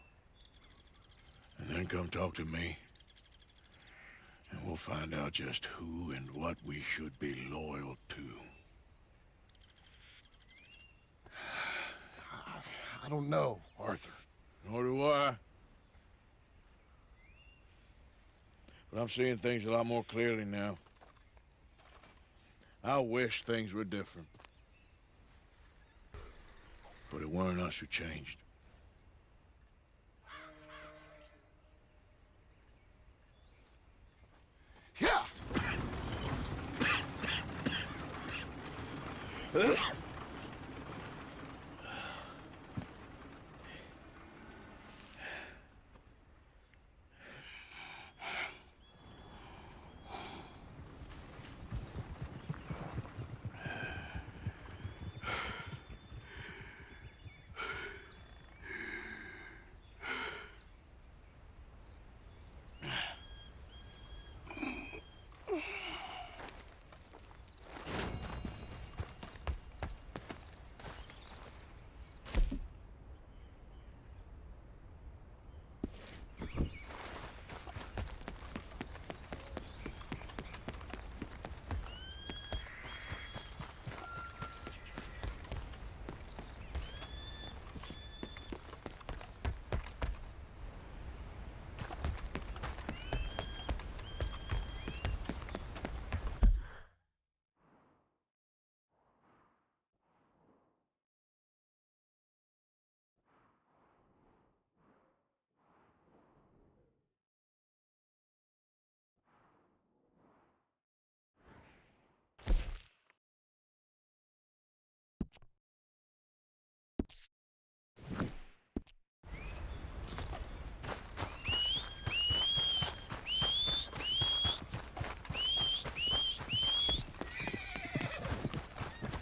And then come talk to me. And we'll find out just who and what we should be loyal to. I don't know, Arthur. Nor do I. But I'm seeing things a lot more clearly now. I wish things were different. But it weren't us who changed. Yeah!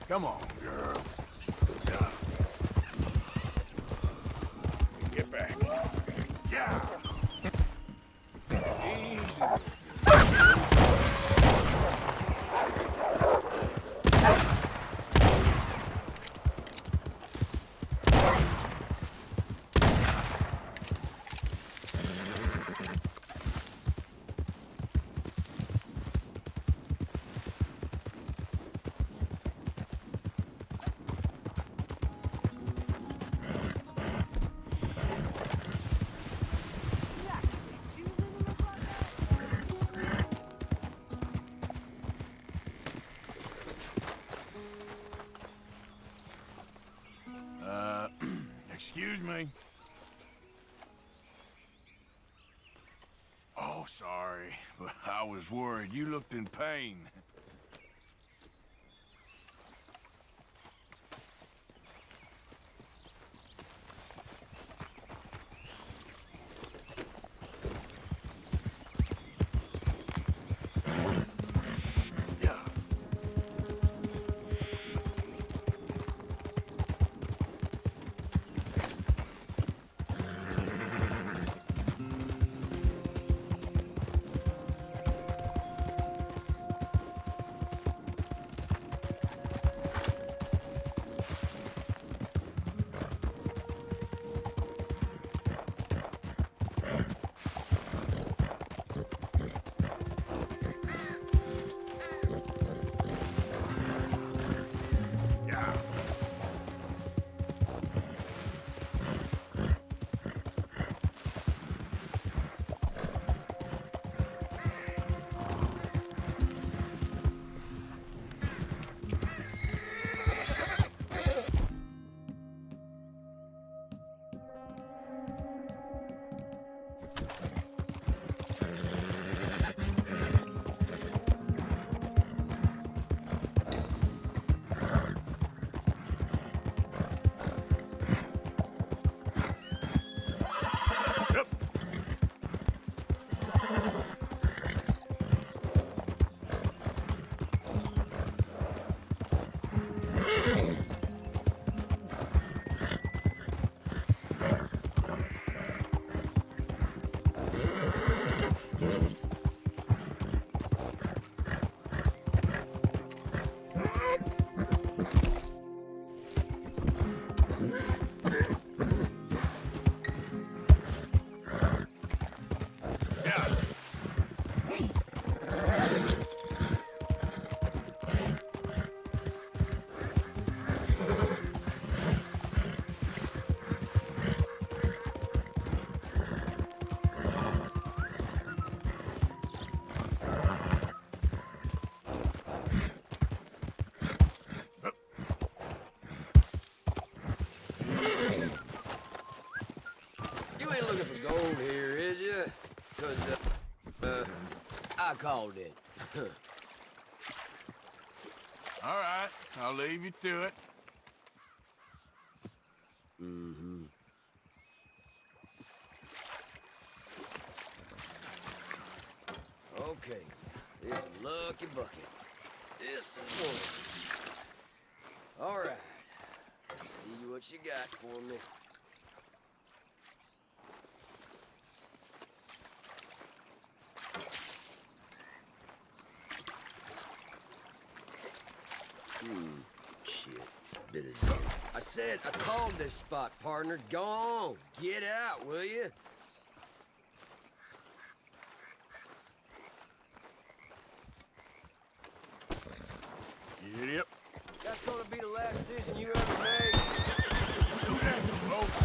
Come on, girl. Yeah. Get back. Yeah. Easy. me? Oh, sorry, but I was worried. You looked in pain. You ain't looking for gold here, is you? 'Cause, I called it. All right, I'll leave you to it. Mm-hmm. Okay, this is lucky bucket. This is one. All right, let's see what you got for me. Shit. Bit of zero. I said I called this spot, partner. Go on. Get out, will you? Yep. That's gonna be the last decision you ever made. Do that, folks.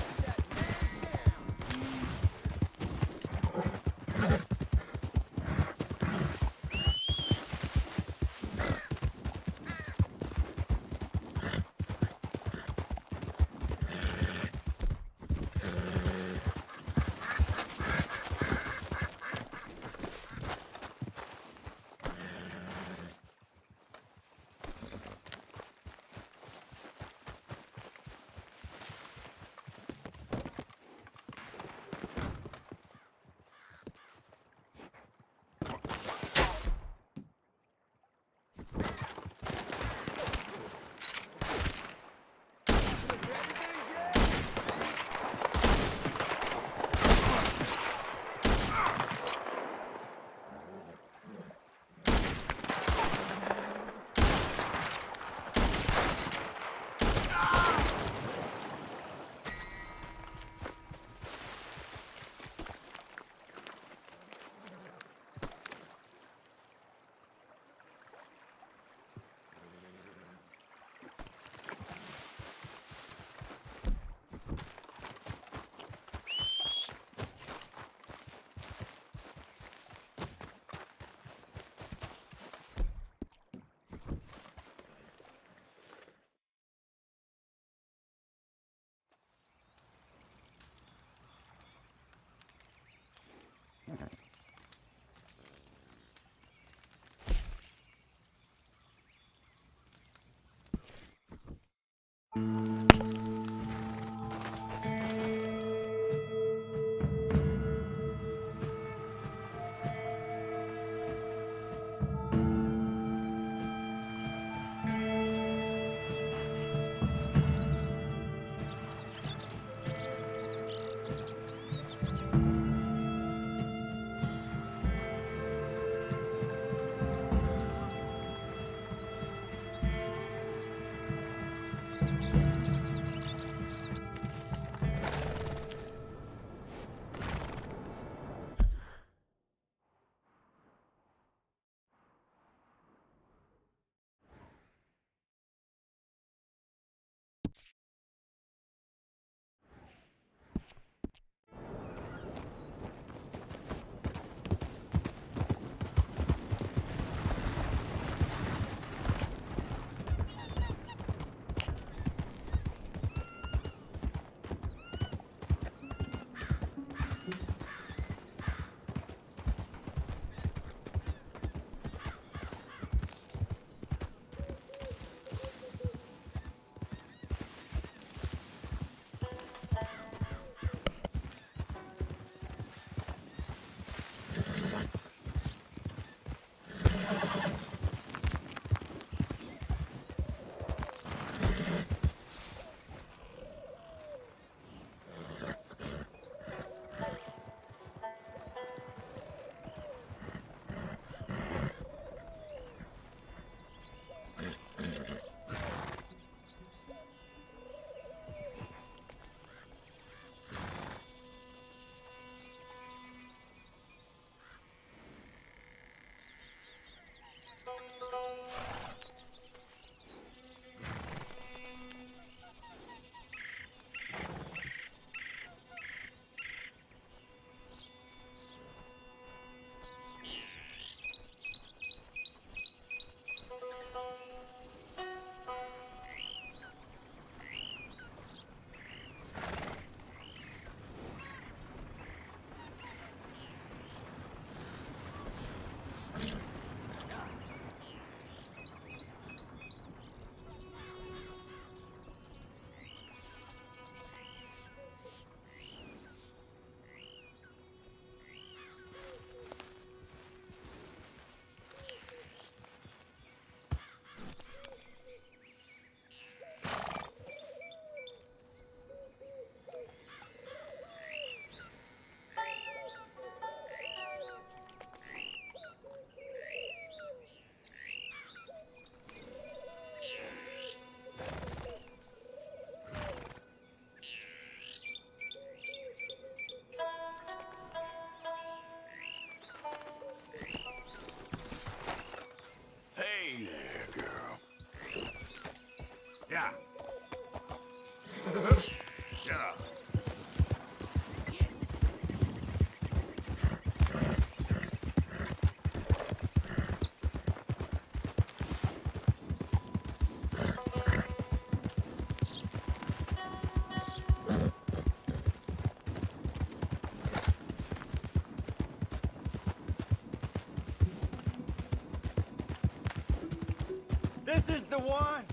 This is the one.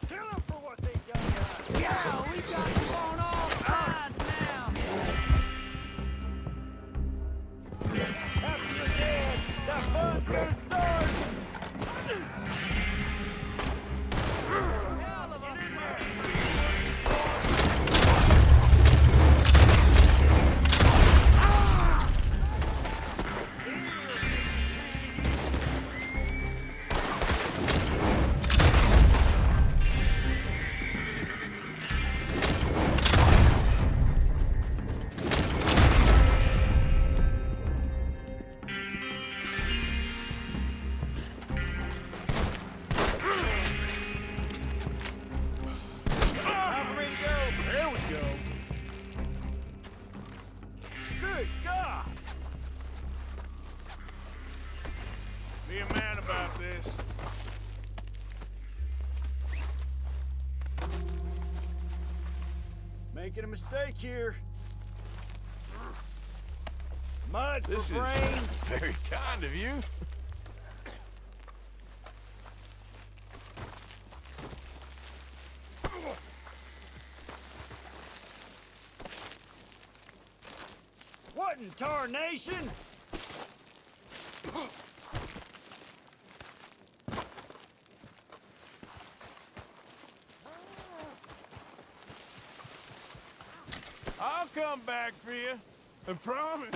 Kill them for what they done. Yeah, we got you on all sides now! After you're dead, that fun's gonna start. Hell of a Time for me to go. There we go. Good God! Be a man about this. Making a mistake here. Mud This for is brains. very kind of you. What in tarnation? I'll come back for you. I promise.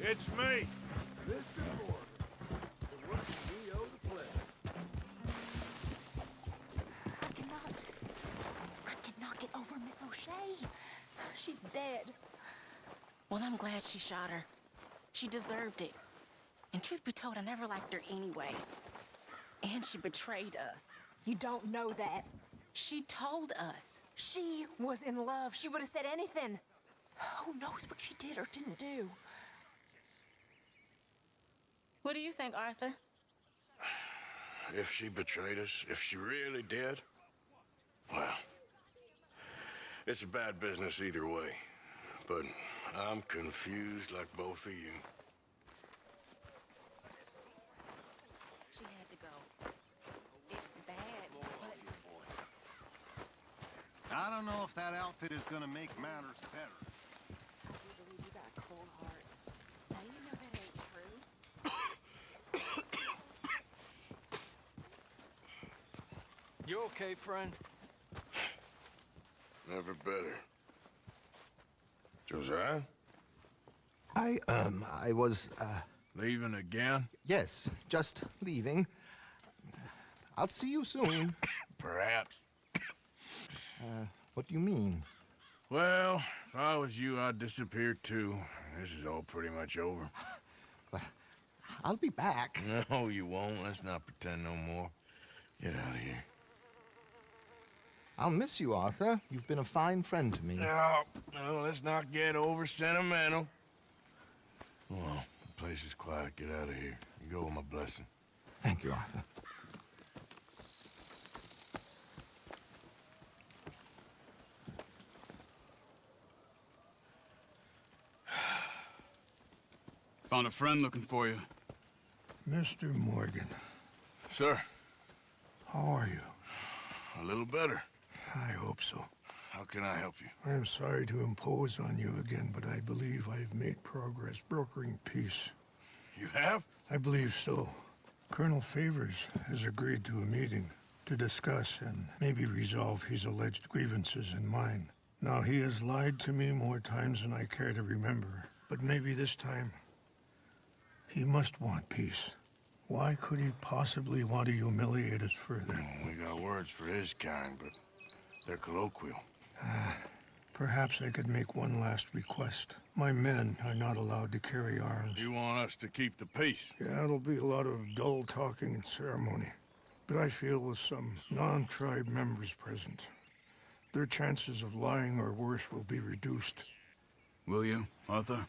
It's me. Mr. Morgan, the rookie we owe the pledge. I cannot get over Miss O'Shea. She's dead. Well, I'm glad she shot her. She deserved it. And truth be told, I never liked her anyway. And she betrayed us. You don't know that. She told us. She was in love. She would have said anything. Who knows what she did or didn't do? What do you think, Arthur? If she betrayed us, if she really did, well, it's a bad business either way. But I'm confused like both of you. She had to go. It's bad, but... I don't know if that outfit is gonna make matters better. I do believe you got a cold heart. Now, you know that ain't true. You okay, friend? Never better. Josiah? I was, Leaving again? yes, just leaving. I'll see you soon. Perhaps. What do you mean? Well, if I was you, I'd disappear too. This is all pretty much over. I'll be back. No, you won't. Let's not pretend no more. Get out of here. I'll miss you, Arthur. You've been a fine friend to me. No, let's not get over sentimental. Well, the place is quiet. Get out of here. You go with my blessing. Thank you, Arthur. Found a friend looking for you. Mr. Morgan, Sir, how are you? a little better. I hope so. How can I help you? I'm sorry to impose on you again, but I believe I've made progress brokering peace. You have? I believe so. Colonel Favors has agreed to a meeting to discuss and maybe resolve his alleged grievances and mine. Now, he has lied to me more times than I care to remember, but maybe this time he must want peace. Why could he possibly want to humiliate us further? We got words for his kind, but they're colloquial. Perhaps I could make one last request. My men are not allowed to carry arms. You want us to keep the peace? Yeah, it'll be a lot of dull talking and ceremony. But I feel with some non-tribe members present, their chances of lying or worse will be reduced. Will you, Arthur?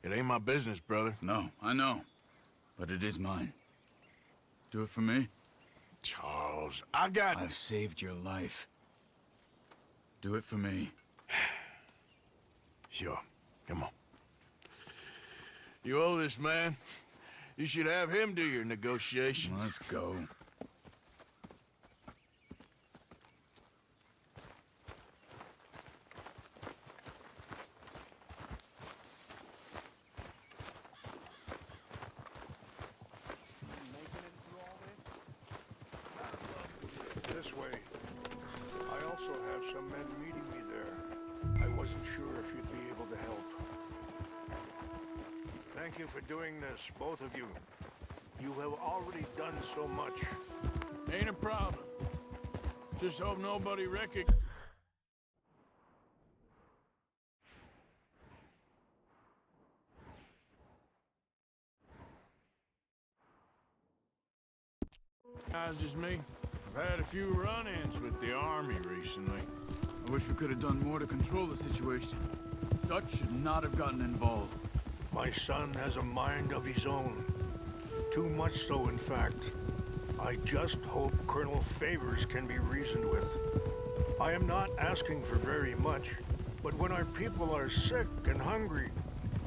It ain't my business, brother. No, I know. But it is mine. Do it for me? Charles, I've saved your life. Do it for me. Sure. Come on. You owe this man. You should have him do your negotiations. Let's go. This way. I also have some men meeting me there. I wasn't sure if you'd be able to help. Thank you for doing this, both of you. You have already done so much. Ain't a problem. Just hope nobody recognizes. Me. I've had a few run-ins with the army recently. I wish we could have done more to control the situation. Dutch should not have gotten involved. My son has a mind of his own. Too much so, in fact. I just hope Colonel Favors can be reasoned with. I am not asking for very much, but when our people are sick and hungry,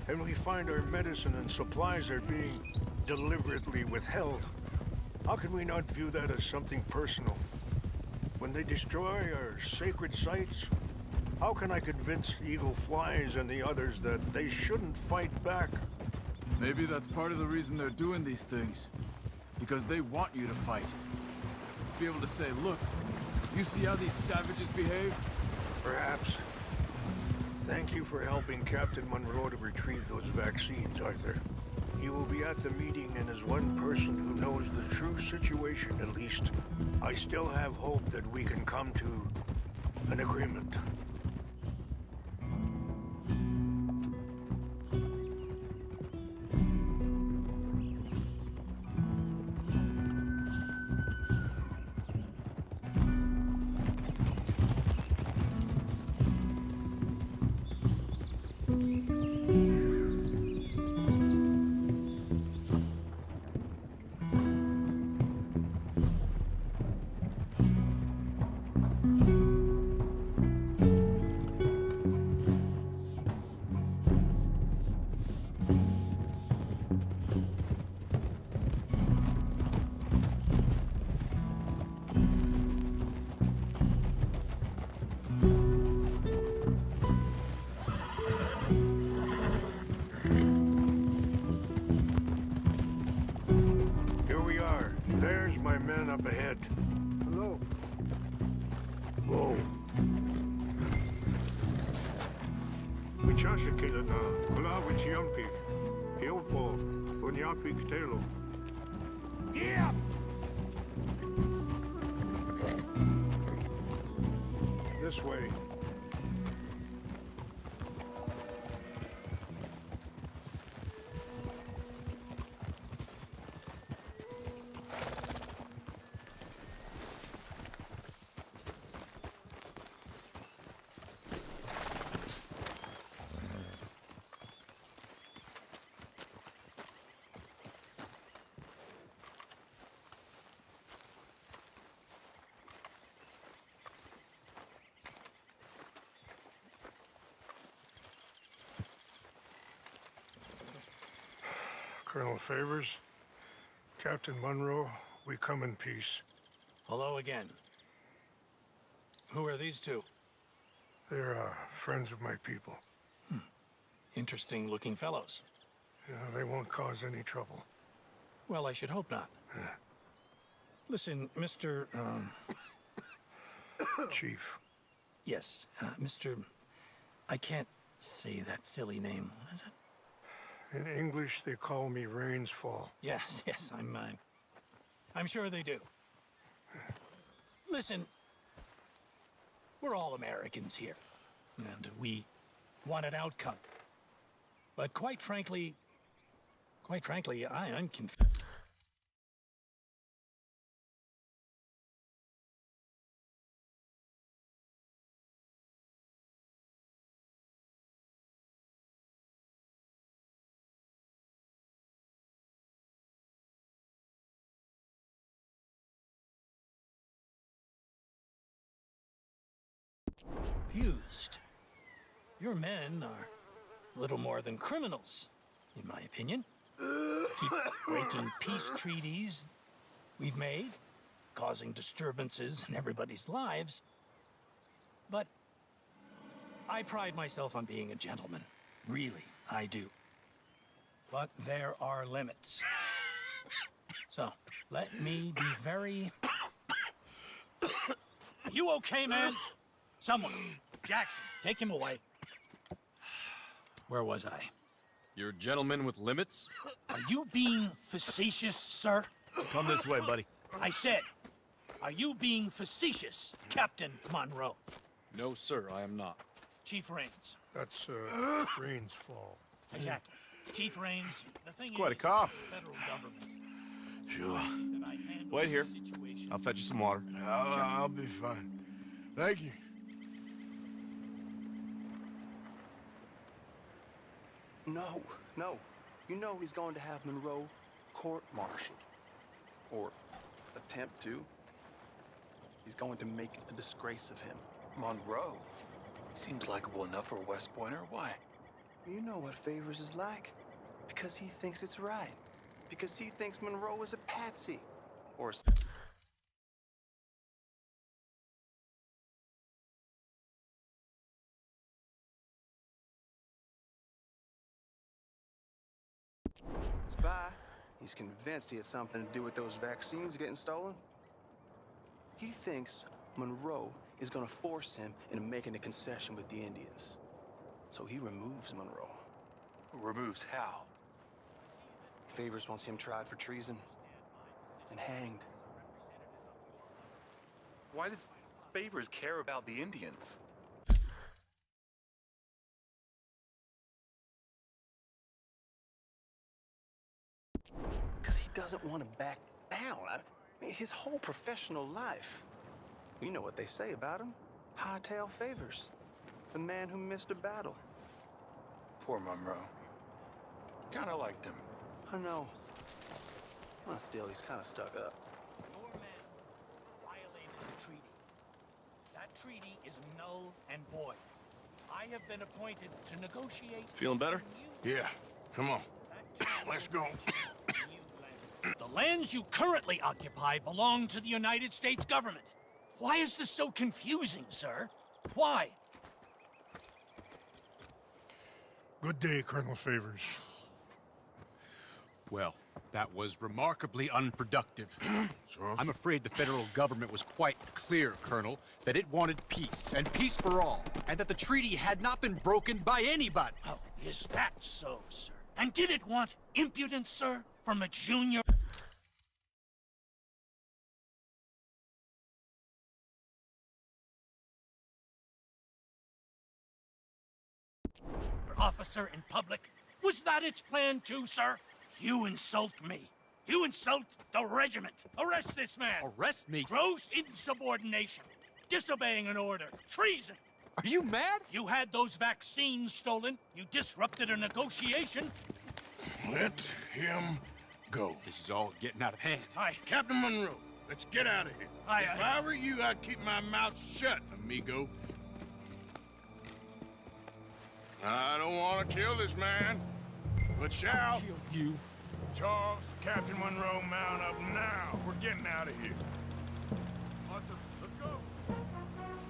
and we find our medicine and supplies are being deliberately withheld, how can we not view that as something personal? When they destroy our sacred sites, how can I convince Eagle Flies and the others that they shouldn't fight back? Maybe that's part of the reason they're doing these things. Because they want you to fight. Be able to say, look, you see how these savages behave? Perhaps. Thank you for helping Captain Monroe to retrieve those vaccines, Arthur. He will be at the meeting and as one person who knows the true situation, at least. I still have hope that we can come to an agreement. up ahead. Hello. Whoa. Wichasha kilana, kula wichiampi. Hilpo, unyapi ktelo. Yeah! This way. Colonel Favors, Captain Monroe, we come in peace. Hello again. Who are these two? They're friends of my people. Interesting looking fellows. Yeah, they won't cause any trouble. Well, I should hope not. Listen, Mr. Chief. Yes, Mr. I can't say that silly name. What is it? In English, they call me Rains Fall. Yes, I'm sure they do. Listen, we're all Americans here, and we want an outcome. But quite frankly, I'm confused. Your men are little more than criminals, in my opinion. Keep breaking peace treaties we've made, causing disturbances in everybody's lives. But I pride myself on being a gentleman. Really, I do. But there are limits. So, let me be very... Are you okay, man? Someone. Jackson, take him away. Where was I? You're a gentleman with limits? Are you being facetious, sir? Come this way, buddy. I said, are you being facetious, Captain Monroe? No, sir, I am not. Chief Rains. That's Rains Fall. Exactly. Chief Rains, the thing It's quite a is, cough. the federal government. Sure. that I handle Wait here. the situation. I'll fetch you some water. I'll be fine. Thank you. No. You know he's going to have Monroe court-martialed. Or attempt to. He's going to make a disgrace of him. Monroe? Seems likable enough for a West Pointer. Why? You know what Favors is like. Because he thinks it's right. Because he thinks Monroe is a patsy. Or... Spy. He's convinced he had something to do with those vaccines getting stolen. He thinks Monroe is gonna force him into making a concession with the Indians. So he removes Monroe. Removes how? Favors wants him tried for treason and hanged. Why does Favors care about the Indians? Because he doesn't want to back down. I mean, his whole professional life. You know what they say about him. Hightail Favors. The man who missed a battle. Poor Monroe. Kinda liked him. I know. Well, still, he's kind of stuck up. Your men violated the treaty. That treaty is null and void. I have been appointed to negotiate... Feeling better? Yeah, come on. Let's go. The lands you currently occupy belong to the United States government. Why is this so confusing, sir? Why? Good day, Colonel Favors. Well, That was remarkably unproductive. I'm afraid the federal government was quite clear, Colonel, that it wanted peace, and peace for all, and that the treaty had not been broken by anybody. Oh, is that so, sir? And did it want impudence, sir, from a junior officer in public? Was that its plan too, sir? You insult me. You insult the regiment. Arrest this man. Arrest me? Gross insubordination. Disobeying an order. Treason. Are you mad? You had those vaccines stolen. You disrupted a negotiation. Let him go. This is all getting out of hand. Aye. Captain Monroe, let's get out of here. Aye, if I were you, I'd keep my mouth shut, amigo. I don't want to kill this man, but shall. Kill you. Charles, Captain Monroe, mount up now. We're getting out of here. Arthur, let's go.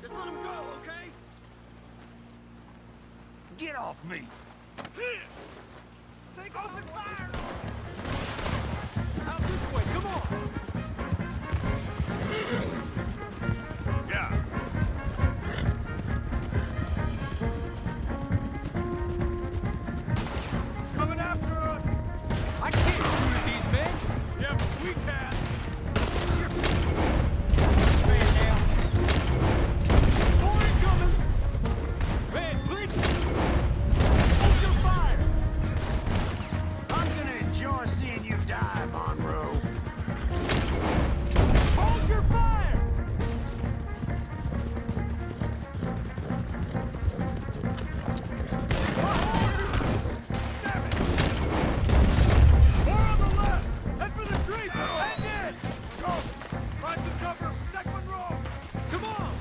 Just let him go, okay? Get off me! Take open fire! Out this way, come on! Yeah. Coming after us! I can't shoot at these men! Yeah, but we can! Man down! More incoming! Man, please! Hold your fire! I'm gonna enjoy seeing you die, Monroe. Hold your fire! More on the left! Head for the trees! Head in! Go! Find some cover! Protect Monroe! Come on!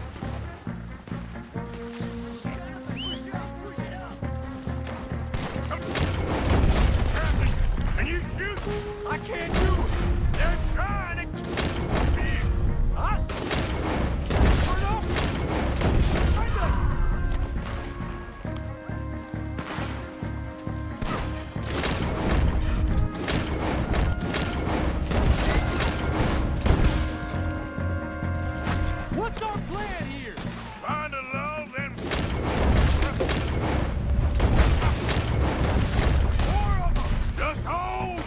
Can you shoot? I can't do it! They're trying to kill me. Us? Monroe! Find us! What's our plan here? Find a lull, then More of them! just hold.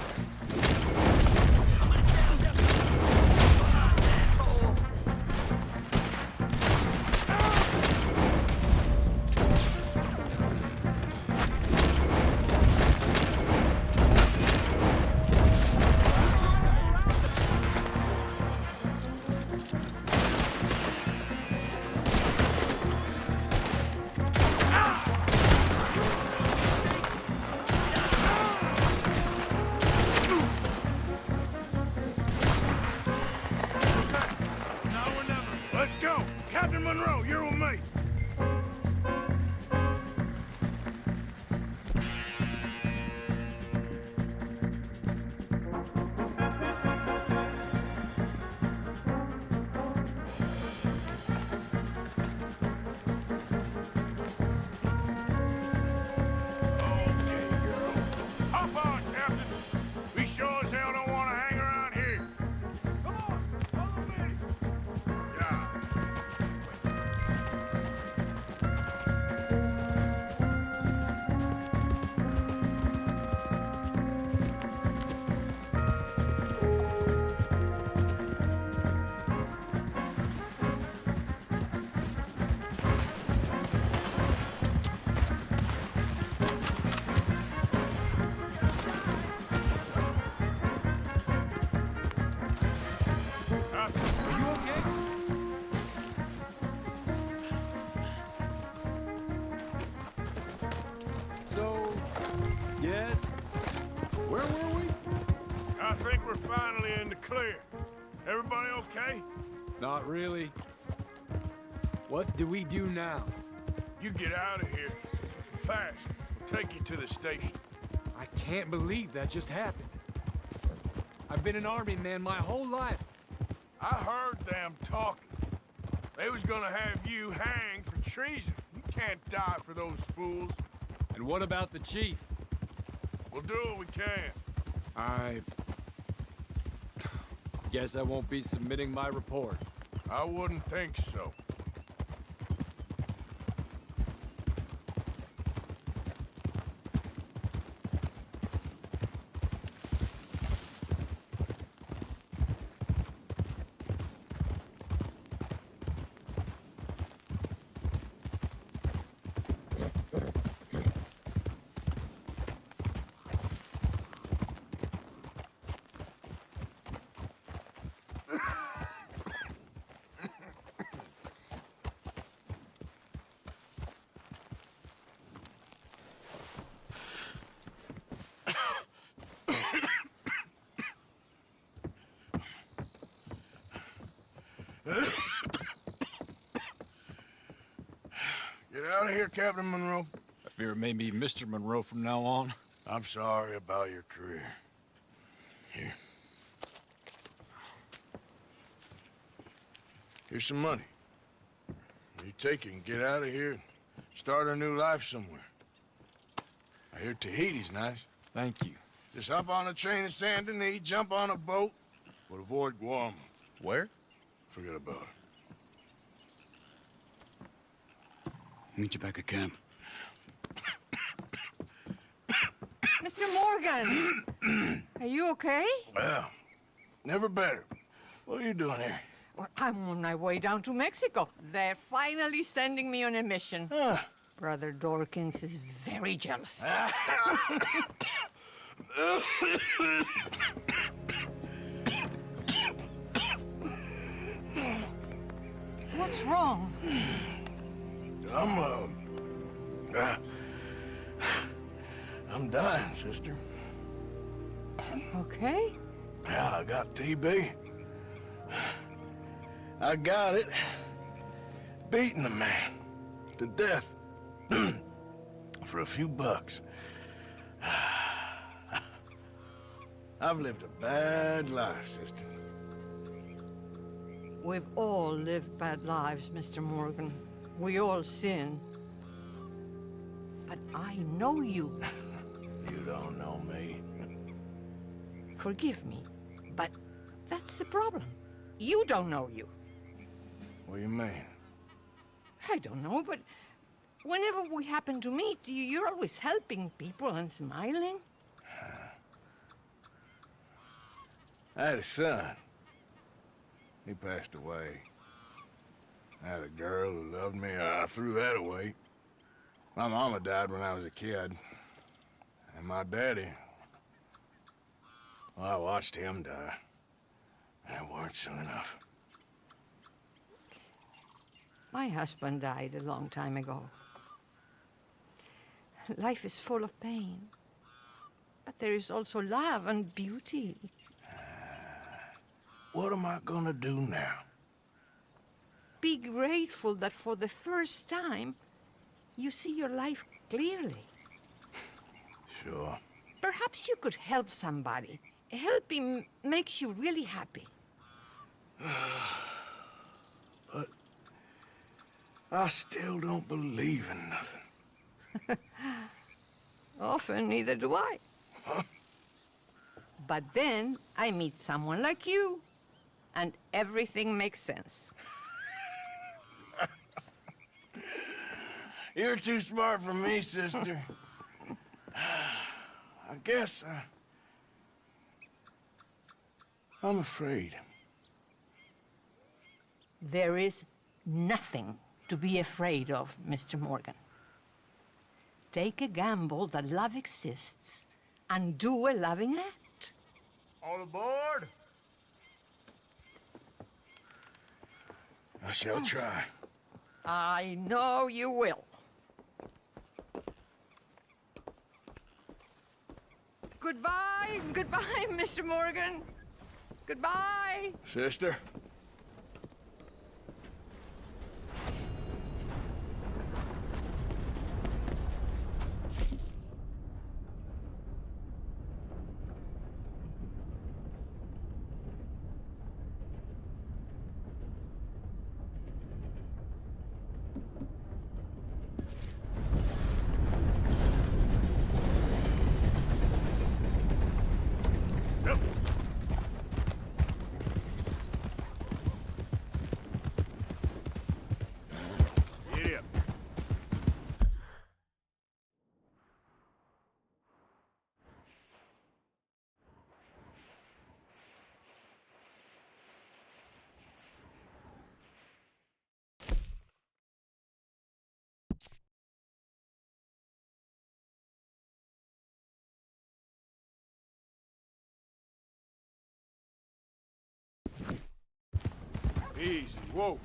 It's now or never. Let's go. Captain Monroe, you're with me. Okay, girl. Hop on, Captain. We sure as hell don't want to hang around here. Come on! Follow me! Yeah. Are you okay? So, yes. Where were we? I think we're finally in the clear. Everybody okay? Not really. What do we do now? You get out of here. Fast. We'll take you to the station. I can't believe that just happened. I've been an army man my whole life. I heard them talking. They was gonna have you hanged for treason. You can't die for those fools. And what about the chief? We'll do what we can. I guess I won't be submitting my report. I wouldn't think so. Get out of here, Captain Monroe. I fear it may be Mr. Monroe from now on. I'm sorry about your career. Here. Here's some money. You take it and get out of here and start a new life somewhere. I hear Tahiti's nice. Thank you. Just hop on a train to Saint Denis, jump on a boat, but avoid Guam. Where? Forget about it. Meet you back at camp. Mr. Morgan! Are you okay? Well, never better. What are you doing here? Well, I'm on my way down to Mexico. They're finally sending me on a mission. Brother Dorkins is very jealous. What's wrong? I'm dying, sister. Okay. Yeah, I got TB. I got it. Beating a man to death for a few bucks. I've lived a bad life, sister. We've all lived bad lives, Mr. Morgan. We all sin. But I know you. You don't know me. Forgive me, but that's the problem. You don't know you. What do you mean? I don't know, but whenever we happen to meet, you're always helping people and smiling. I had a son. He passed away. I had a girl who loved me. I threw that away. My mama died when I was a kid. And my daddy, well, I watched him die. And it weren't soon enough. My husband died a long time ago. Life is full of pain. But there is also love and beauty. What am I gonna do now? Be grateful that for the first time, you see your life clearly. Sure. Perhaps you could help somebody. Helping makes you really happy. But I still don't believe in nothing. Often, neither do I. But then I meet someone like you, and everything makes sense. You're too smart for me, sister. I guess I'm afraid. There is nothing to be afraid of, Mr. Morgan. Take a gamble that love exists and do a loving act. All aboard! I shall try. I know you will. Goodbye, goodbye, Mr. Morgan. Goodbye. Sister? Easy, whoa.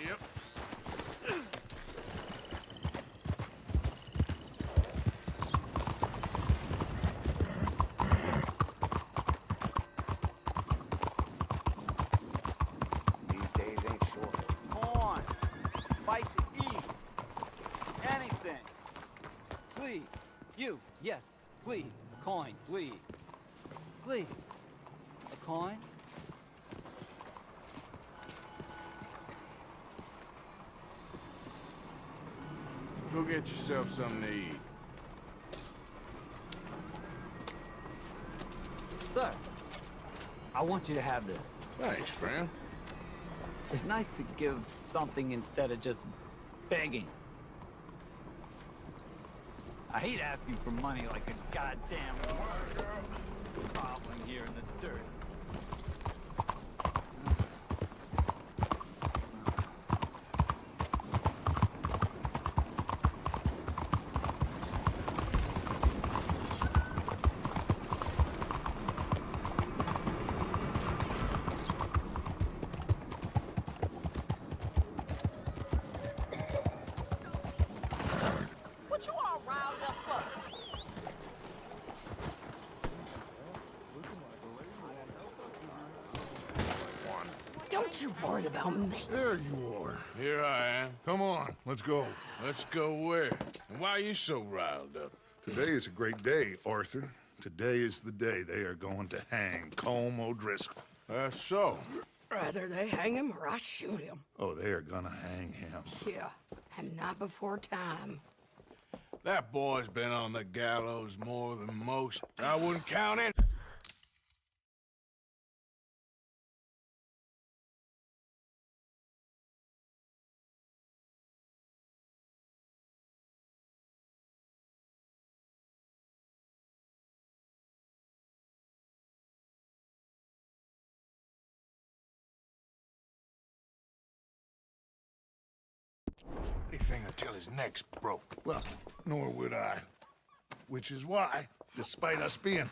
Yep. These days ain't short. Corn. Fight to eat. Anything. Please. You. Yes. Please. A coin. Please. Please. A coin? Go get yourself something to eat. Sir, I want you to have this. Thanks, friend. It's nice to give something instead of just begging. I hate asking for money like a goddamn murderer. Groveling here in the dirt. What you all riled up for? Don't you worry about me. There you are. Here I am. Come on, let's go. Let's go where? And why are you so riled up? Today is a great day, Arthur. Today is the day they are going to hang Colm O'Driscoll. That's so. Rather they hang him or I shoot him. Oh, they are gonna hang him. Yeah, and not before time. That boy's been on the gallows more than most. I wouldn't count it. Anything until his neck's broke. Well, nor would I. Which is why, despite us being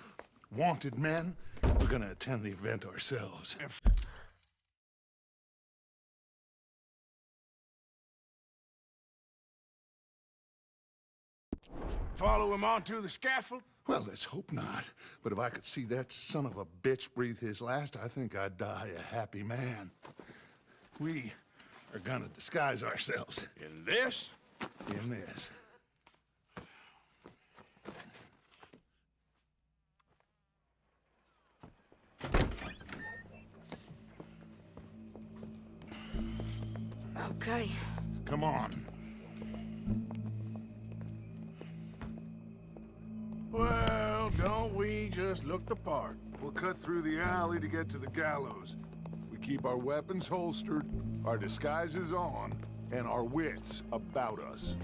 wanted men, we're gonna attend the event ourselves. Follow him onto the scaffold? Well, let's hope not. But if I could see that son of a bitch breathe his last, I think I'd die a happy man. We are gonna disguise ourselves. In this? In this. Okay. Come on. Well, don't we just look the part? We'll cut through the alley to get to the gallows. We keep our weapons holstered, our disguises on, and our wits about us.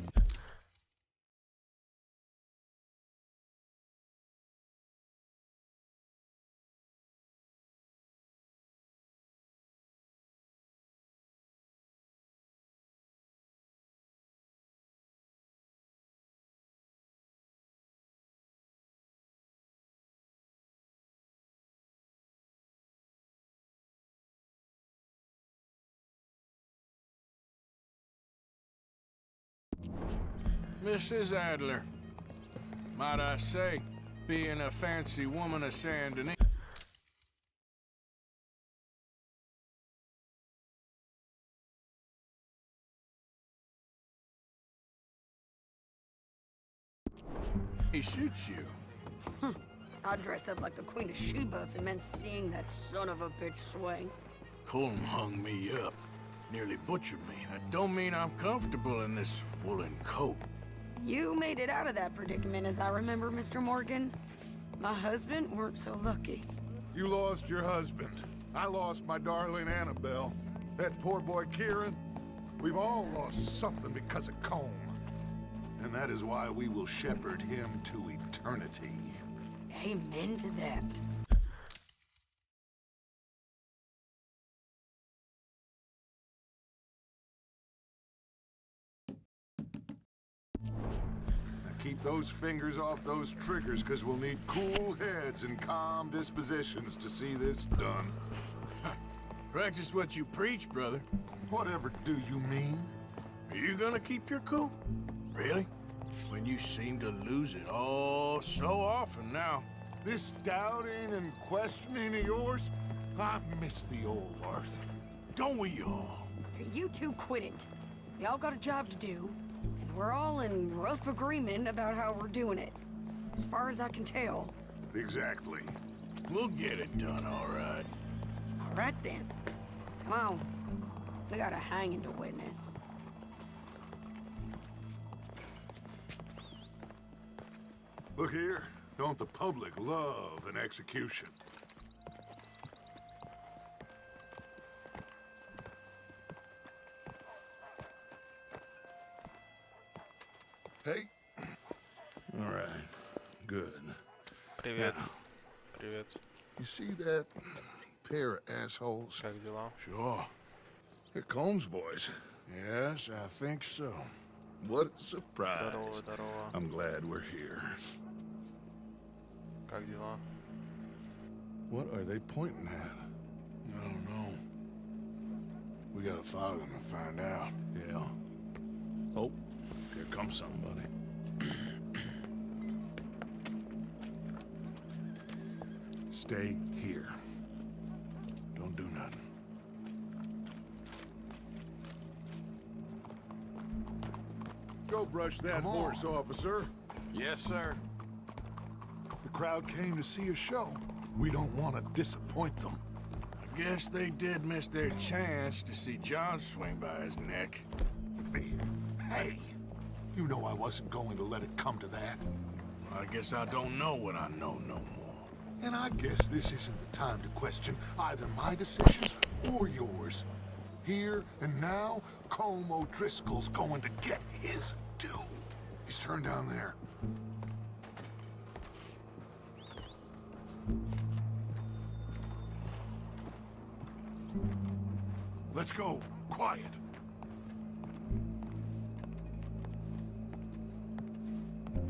Mrs. Adler. Might I say, being a fancy woman of Saint Denis. He shoots you. I'd dress up like the Queen of Sheba if it meant seeing that son of a bitch swing. Colm hung me up. Nearly butchered me. That don't mean I'm comfortable in this woolen coat. You made it out of that predicament, as I remember, Mr. Morgan. My husband weren't so lucky. You lost your husband. I lost my darling Annabelle. That poor boy Kieran. We've all lost something because of Colm. And that is why we will shepherd him to eternity. Amen to that. Now keep those fingers off those triggers, because we'll need cool heads and calm dispositions to see this done. Practice what you preach, brother. Whatever do you mean? Are you gonna keep your cool? Really? When you seem to lose it all so often now. This doubting and questioning of yours, I miss the old Arthur. Don't we all? You two quit it. Y'all got a job to do, and we're all in rough agreement about how we're doing it. As far as I can tell. Exactly. We'll get it done, all right. All right, then. Come on. We got a hanging to witness. Look here. Don't the public love an execution? Hey. All right. Good. Привет. Now, Привет. you see that pair of assholes? Как дела? Sure. They're Combs boys. Yes, I think so. What a surprise. Здорово, здорово. I'm glad we're here. Как дела? What are they pointing at? I don't know. We gotta follow them and find out. Yeah. Oh, here comes somebody. Stay here. Don't do nothing. Go brush that horse, officer. Yes, sir. The crowd came to see a show. We don't want to disappoint them. I guess they did miss their chance to see John swing by his neck. Hey, you know I wasn't going to let it come to that. I guess I don't know what I know no more. And I guess this isn't the time to question either my decisions or yours. Here and now, Colm O'Driscoll's going to get his due. He's turned down there. Let's go. Quiet.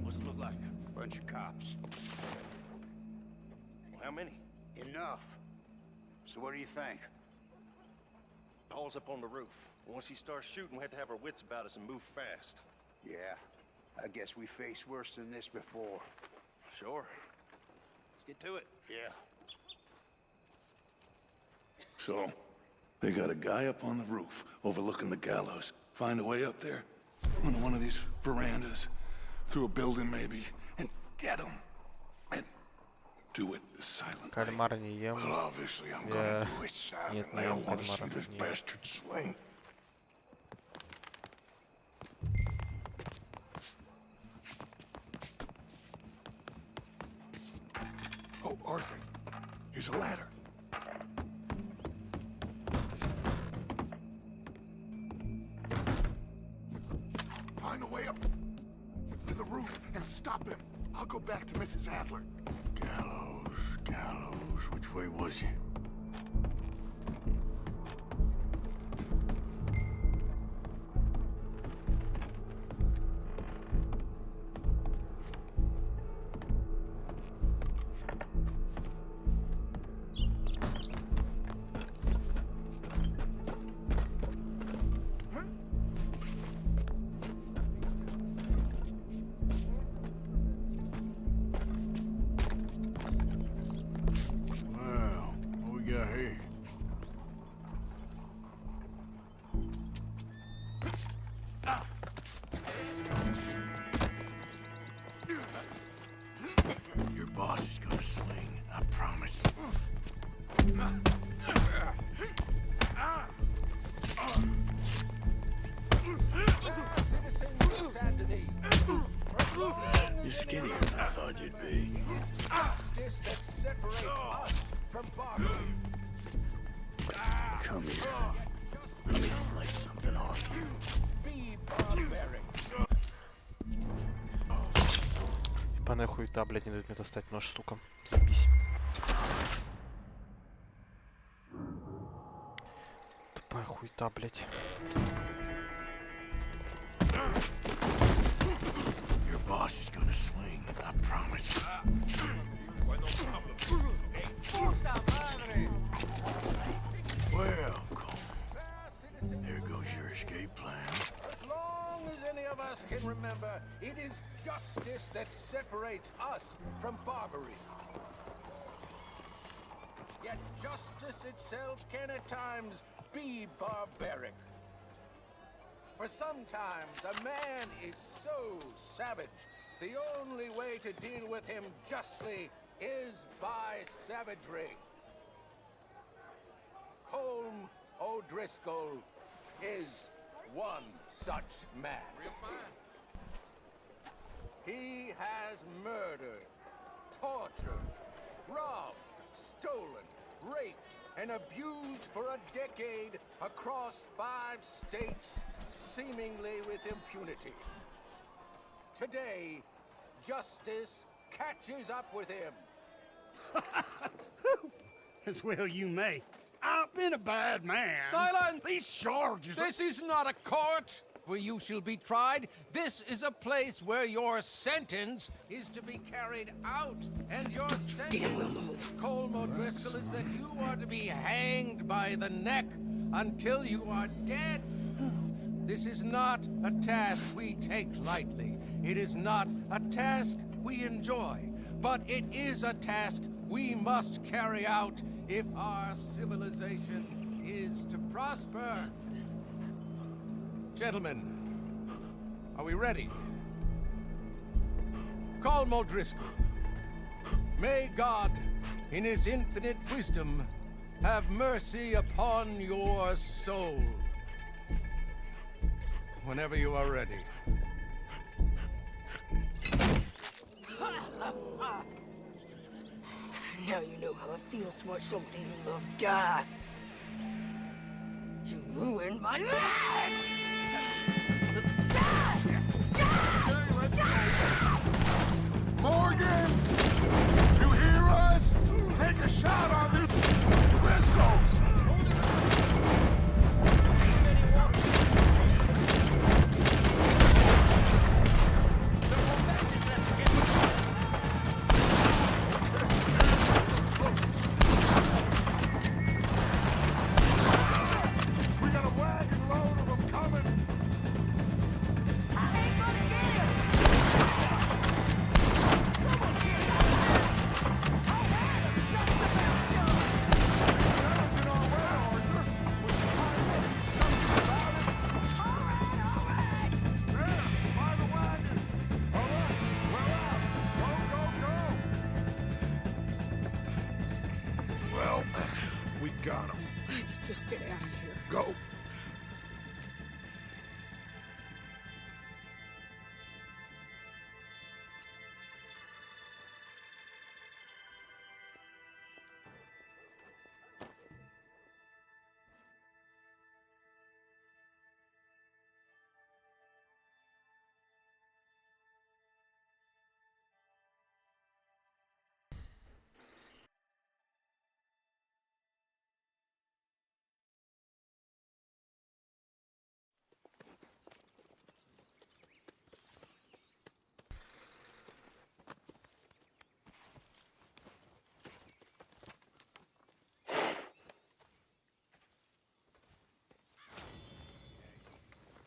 What's it look like? Bunch of cops. Well, how many? Enough. So what do you think? Paul's up on the roof. Once he starts shooting, we have to have our wits about us and move fast. Yeah. I guess we faced worse than this before. Sure. Let's get to it. Yeah. So, they got a guy up on the roof overlooking the gallows. Find a way up there, onto one of these verandas, through a building maybe, and get him. And do it silently. Кальмар не ем. Well, obviously I'm gonna do it silently. I want to see this bastard swing. Oh, Arthur, here's a ladder. Find a way up to the roof and stop him. I'll go back to Mrs. Adler. Gallows, which way was he? here. Your boss is gonna swing, I promise. You're skinnier than I thought you'd be. Come here. Let me flick something off you. Ебаная хуета, блядь, не дает мне достать нож, сука. Забись. Тупая хуета, блядь. Your boss is gonna swing, I promise. Well, Cole, there goes your escape plan. As long as any of us can remember, it is justice that separates us from barbarism. Yet justice itself can at times be barbaric. For sometimes a man is so savage, the only way to deal with him justly is by savagery. Colm O'Driscoll is one such man. He has murdered, tortured, robbed, stolen, raped, and abused for a decade across 5 states, seemingly with impunity. Today, justice catches up with him. As well you may. I've been a bad man. Silence! These charges are... This is not a court where you shall be tried. This is a place where your sentence is to be carried out. And your sentence, Colm O'Driscoll, is that you are to be hanged by the neck until you are dead. This is not a task we take lightly. It is not a task we enjoy. But it is a task we must carry out if our civilization is to prosper. Gentlemen, are we ready? Colm O'Driscoll, may God, in his infinite wisdom, have mercy upon your soul. Whenever you are ready. Now you know how it feels to watch somebody you love die. You ruined my life! Morgan! You hear us? Take a shot on these Briscoes! We got a wagon load of them coming! I ain't gonna get him! Someone get him! I had him just about done! Sounds in our way, Arthur! We can find something about it! All right! Yeah, by the wagon! All right, we're out! Go, go, go! Well, we got him. Let's just get out of here. Go!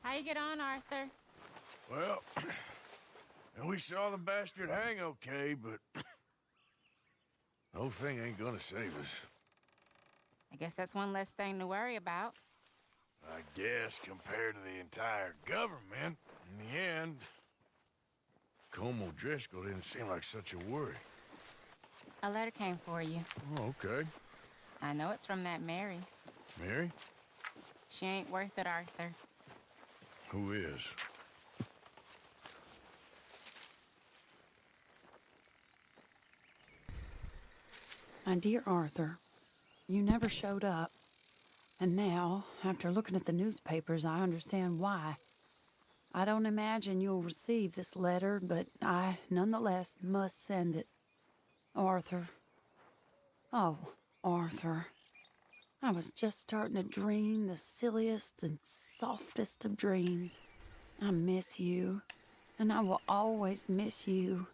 How you get on, Arthur? Well, we saw the bastard hang okay, but the whole thing ain't gonna save us. I guess that's one less thing to worry about. I guess compared to the entire government, in the end, Colm O'Driscoll didn't seem like such a worry. A letter came for you. Oh, okay. I know it's from that Mary. Mary? She ain't worth it, Arthur. Who is? My dear Arthur, you never showed up. And now, after looking at the newspapers, I understand why. I don't imagine you'll receive this letter, but I, nonetheless, must send it. Arthur. Oh, Arthur. I was just starting to dream the silliest and softest of dreams. I miss you, and I will always miss you.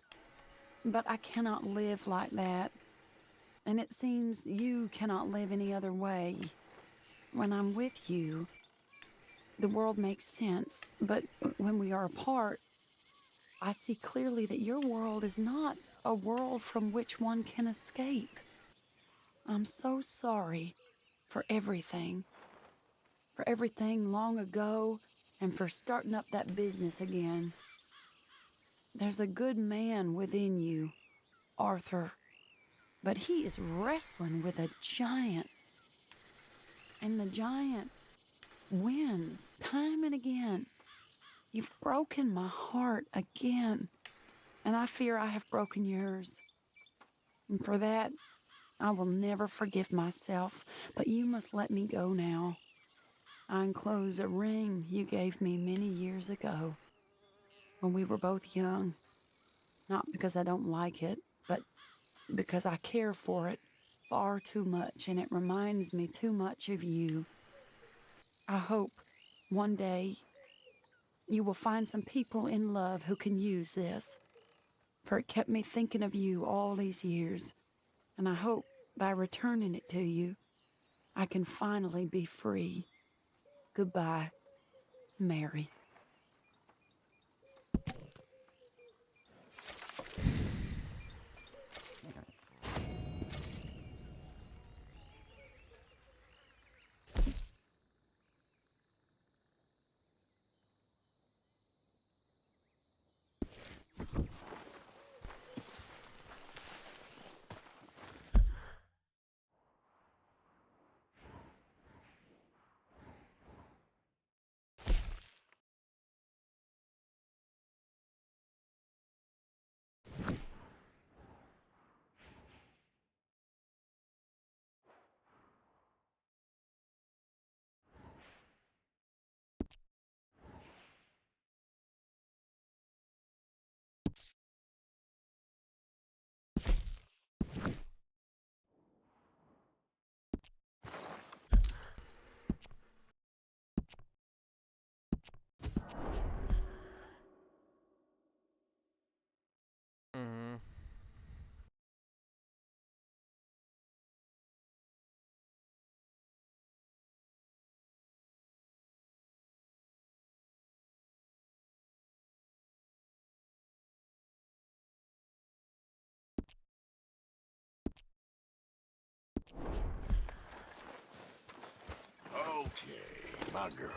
But I cannot live like that. And it seems you cannot live any other way. When I'm with you, the world makes sense, but when we are apart, I see clearly that your world is not a world from which one can escape. I'm so sorry for everything long ago, and for starting up that business again. There's a good man within you, Arthur, but he is wrestling with a giant. And the giant wins time and again. You've broken my heart again, and I fear I have broken yours. And for that, I will never forgive myself, but you must let me go now. I enclose a ring you gave me many years ago, when we were both young. Not because I don't like it, but because I care for it far too much, and it reminds me too much of you. I hope one day you will find some people in love who can use this, for it kept me thinking of you all these years, and I hope by returning it to you, I can finally be free. Goodbye, Mary. Okay, my girl.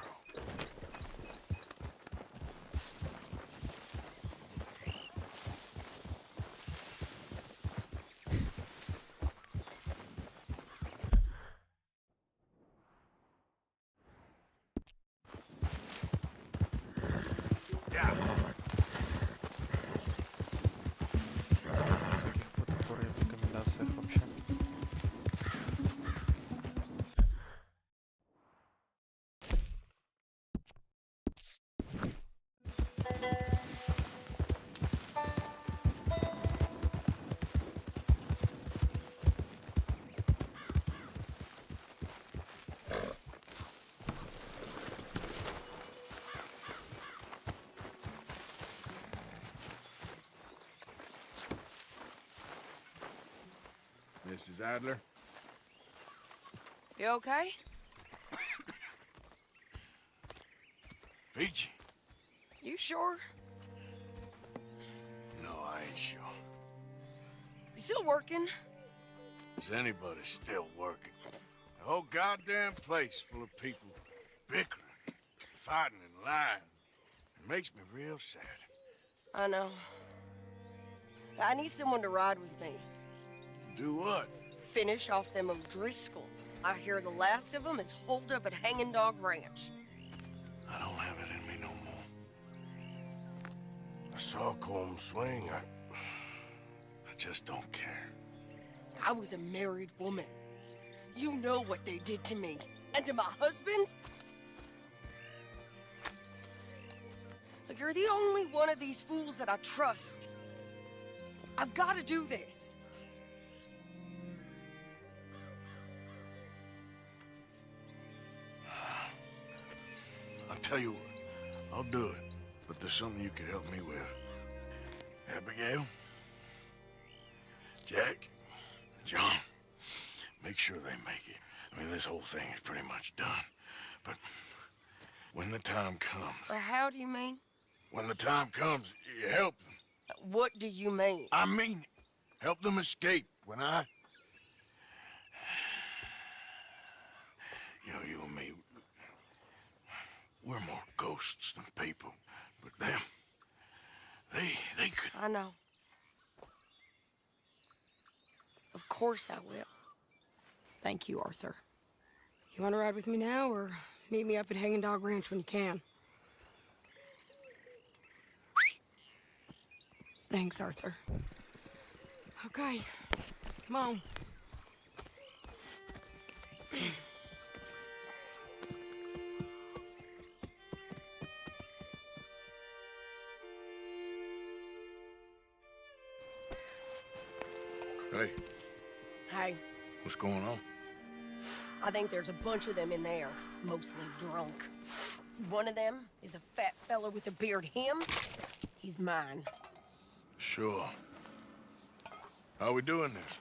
Mrs. Adler? You okay? Peachy? You sure? No, I ain't sure. You still working? Is anybody still working? The whole goddamn place full of people bickering, fighting and lying. It makes me real sad. I know. I need someone to ride with me. Do what? Finish off them O'Driscolls. I hear the last of them is holed up at Hanging Dog Ranch. I don't have it in me no more. I saw Colm swing. I just don't care. I was a married woman. You know what they did to me. And to my husband? Look, you're the only one of these fools that I trust. I've got to do this. I'll tell you what, I'll do it. But there's something you could help me with. Abigail, Jack, John, make sure they make it. I mean, this whole thing is pretty much done. But when the time comes... How do you mean? When the time comes, you help them. What do you mean? I mean, help them escape. When I... You know, you and me, we're more ghosts than people. But them, they could... I know. Of course I will. Thank you, Arthur. You want to ride with me now, or meet me up at Hanging Dog Ranch when you can? Thanks, Arthur. Okay, come on. Hey. Hey. What's going on? I think there's a bunch of them in there, mostly drunk. One of them is a fat fella with a beard. Him, he's mine. Sure. How are we doing this?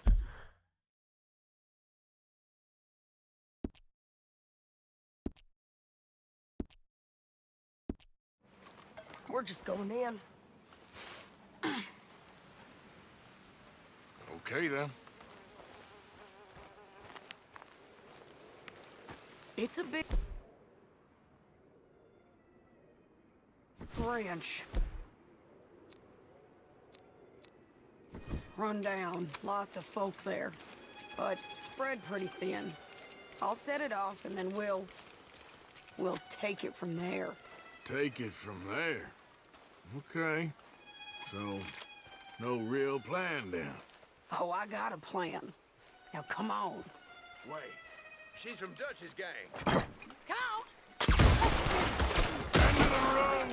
We're just going in. Okay, then. It's a big ranch. Run down, lots of folk there, but spread pretty thin. I'll set it off and then we'll take it from there. Take it from there? Okay. So, no real plan then? Oh, I got a plan. Now come on. Wait, she's from Dutch's gang. Count! End of the run!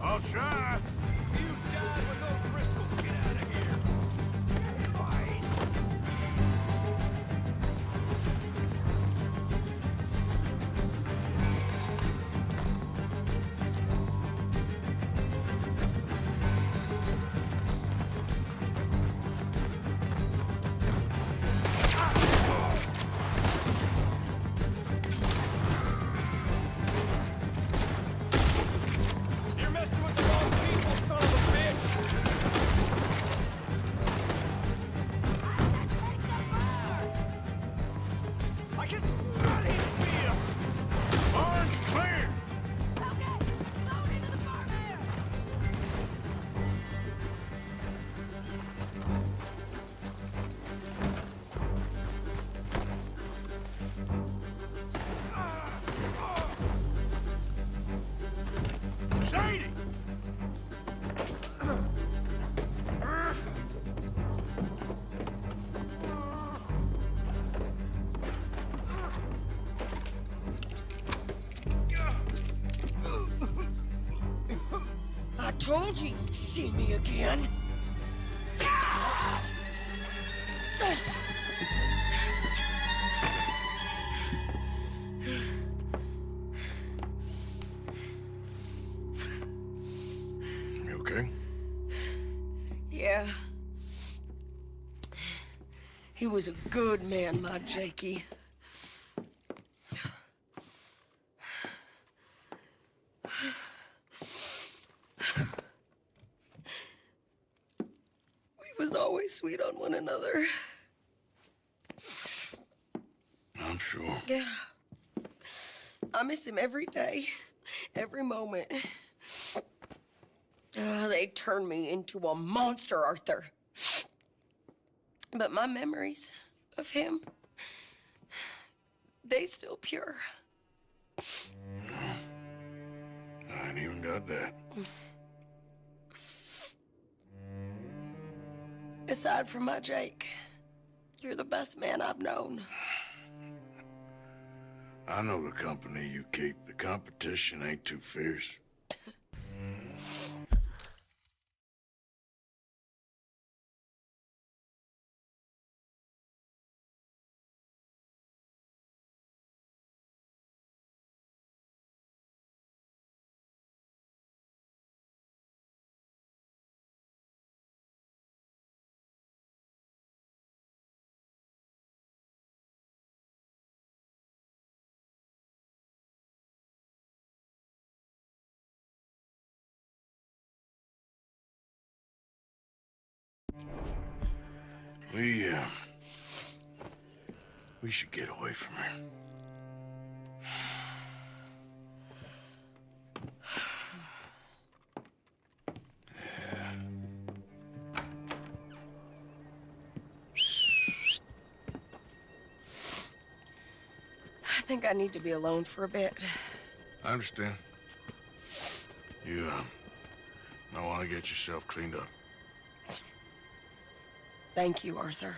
I'll try. You died with O'Driscoll. Get out of here. You're messing with the wrong people! Sadie! I told you you'd see me again. You okay? Yeah. He was a good man, my Jakey. We was always sweet on one another. I'm sure. Yeah. I miss him every day, every moment. They turned me into a monster, Arthur. But my memories of him, they still pure. I ain't even got that. Aside from my Jake, you're the best man I've known. I know the company you keep. The competition ain't too fierce. We should get away from her. I think I need to be alone for a bit. I understand. You, might want to get yourself cleaned up. Thank you, Arthur.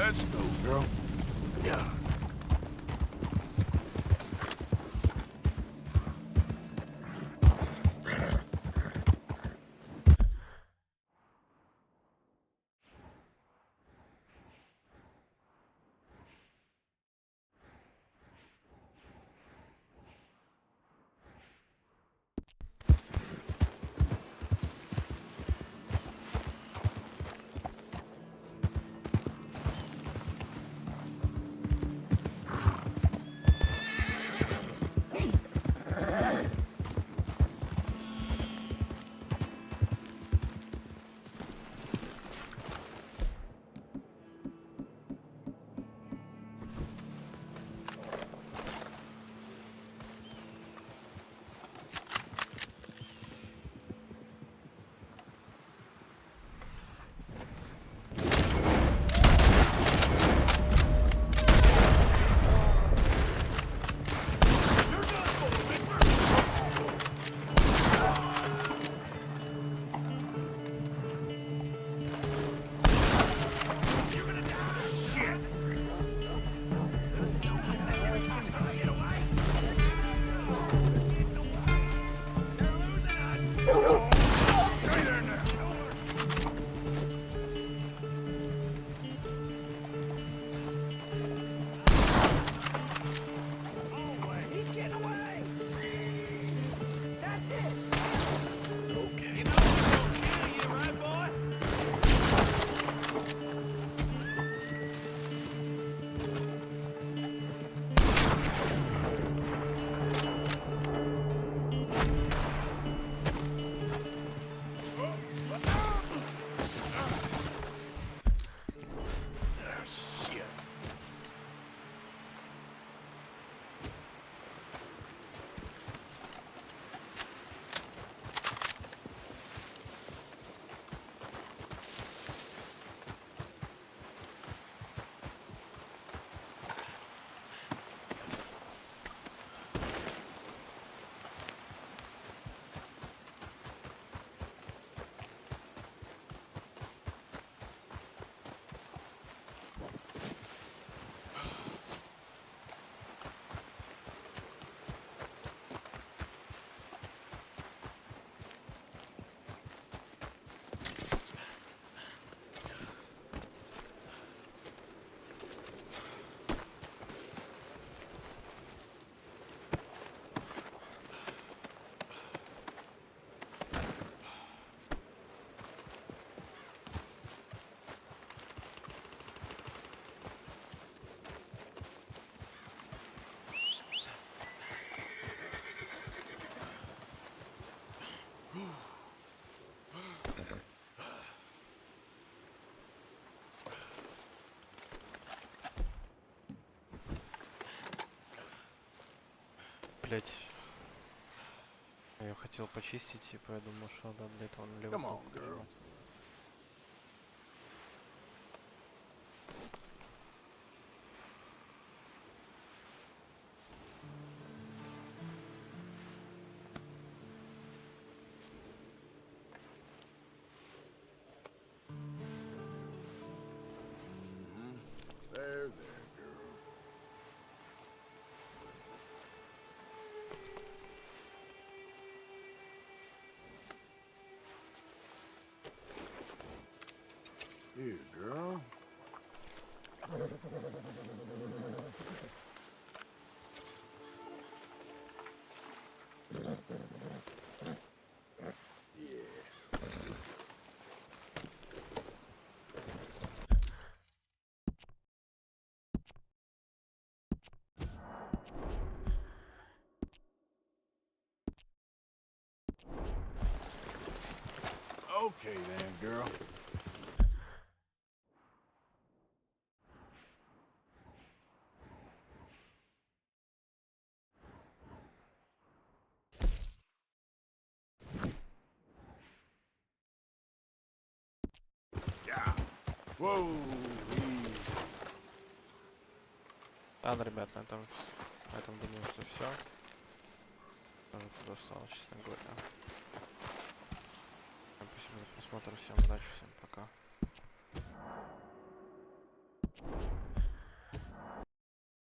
Let's go, girl. Yeah. блять. Я хотел почистить, типа, я думал, что да, блять, он левый. Come on, girl. There, girl. Here, girl. Okay then, girl. Yeah. Whoa. Ладно, ребят, на этом думаю, что все. Уже подустал, честно говоря. Спасибо за просмотр, всем удачи, всем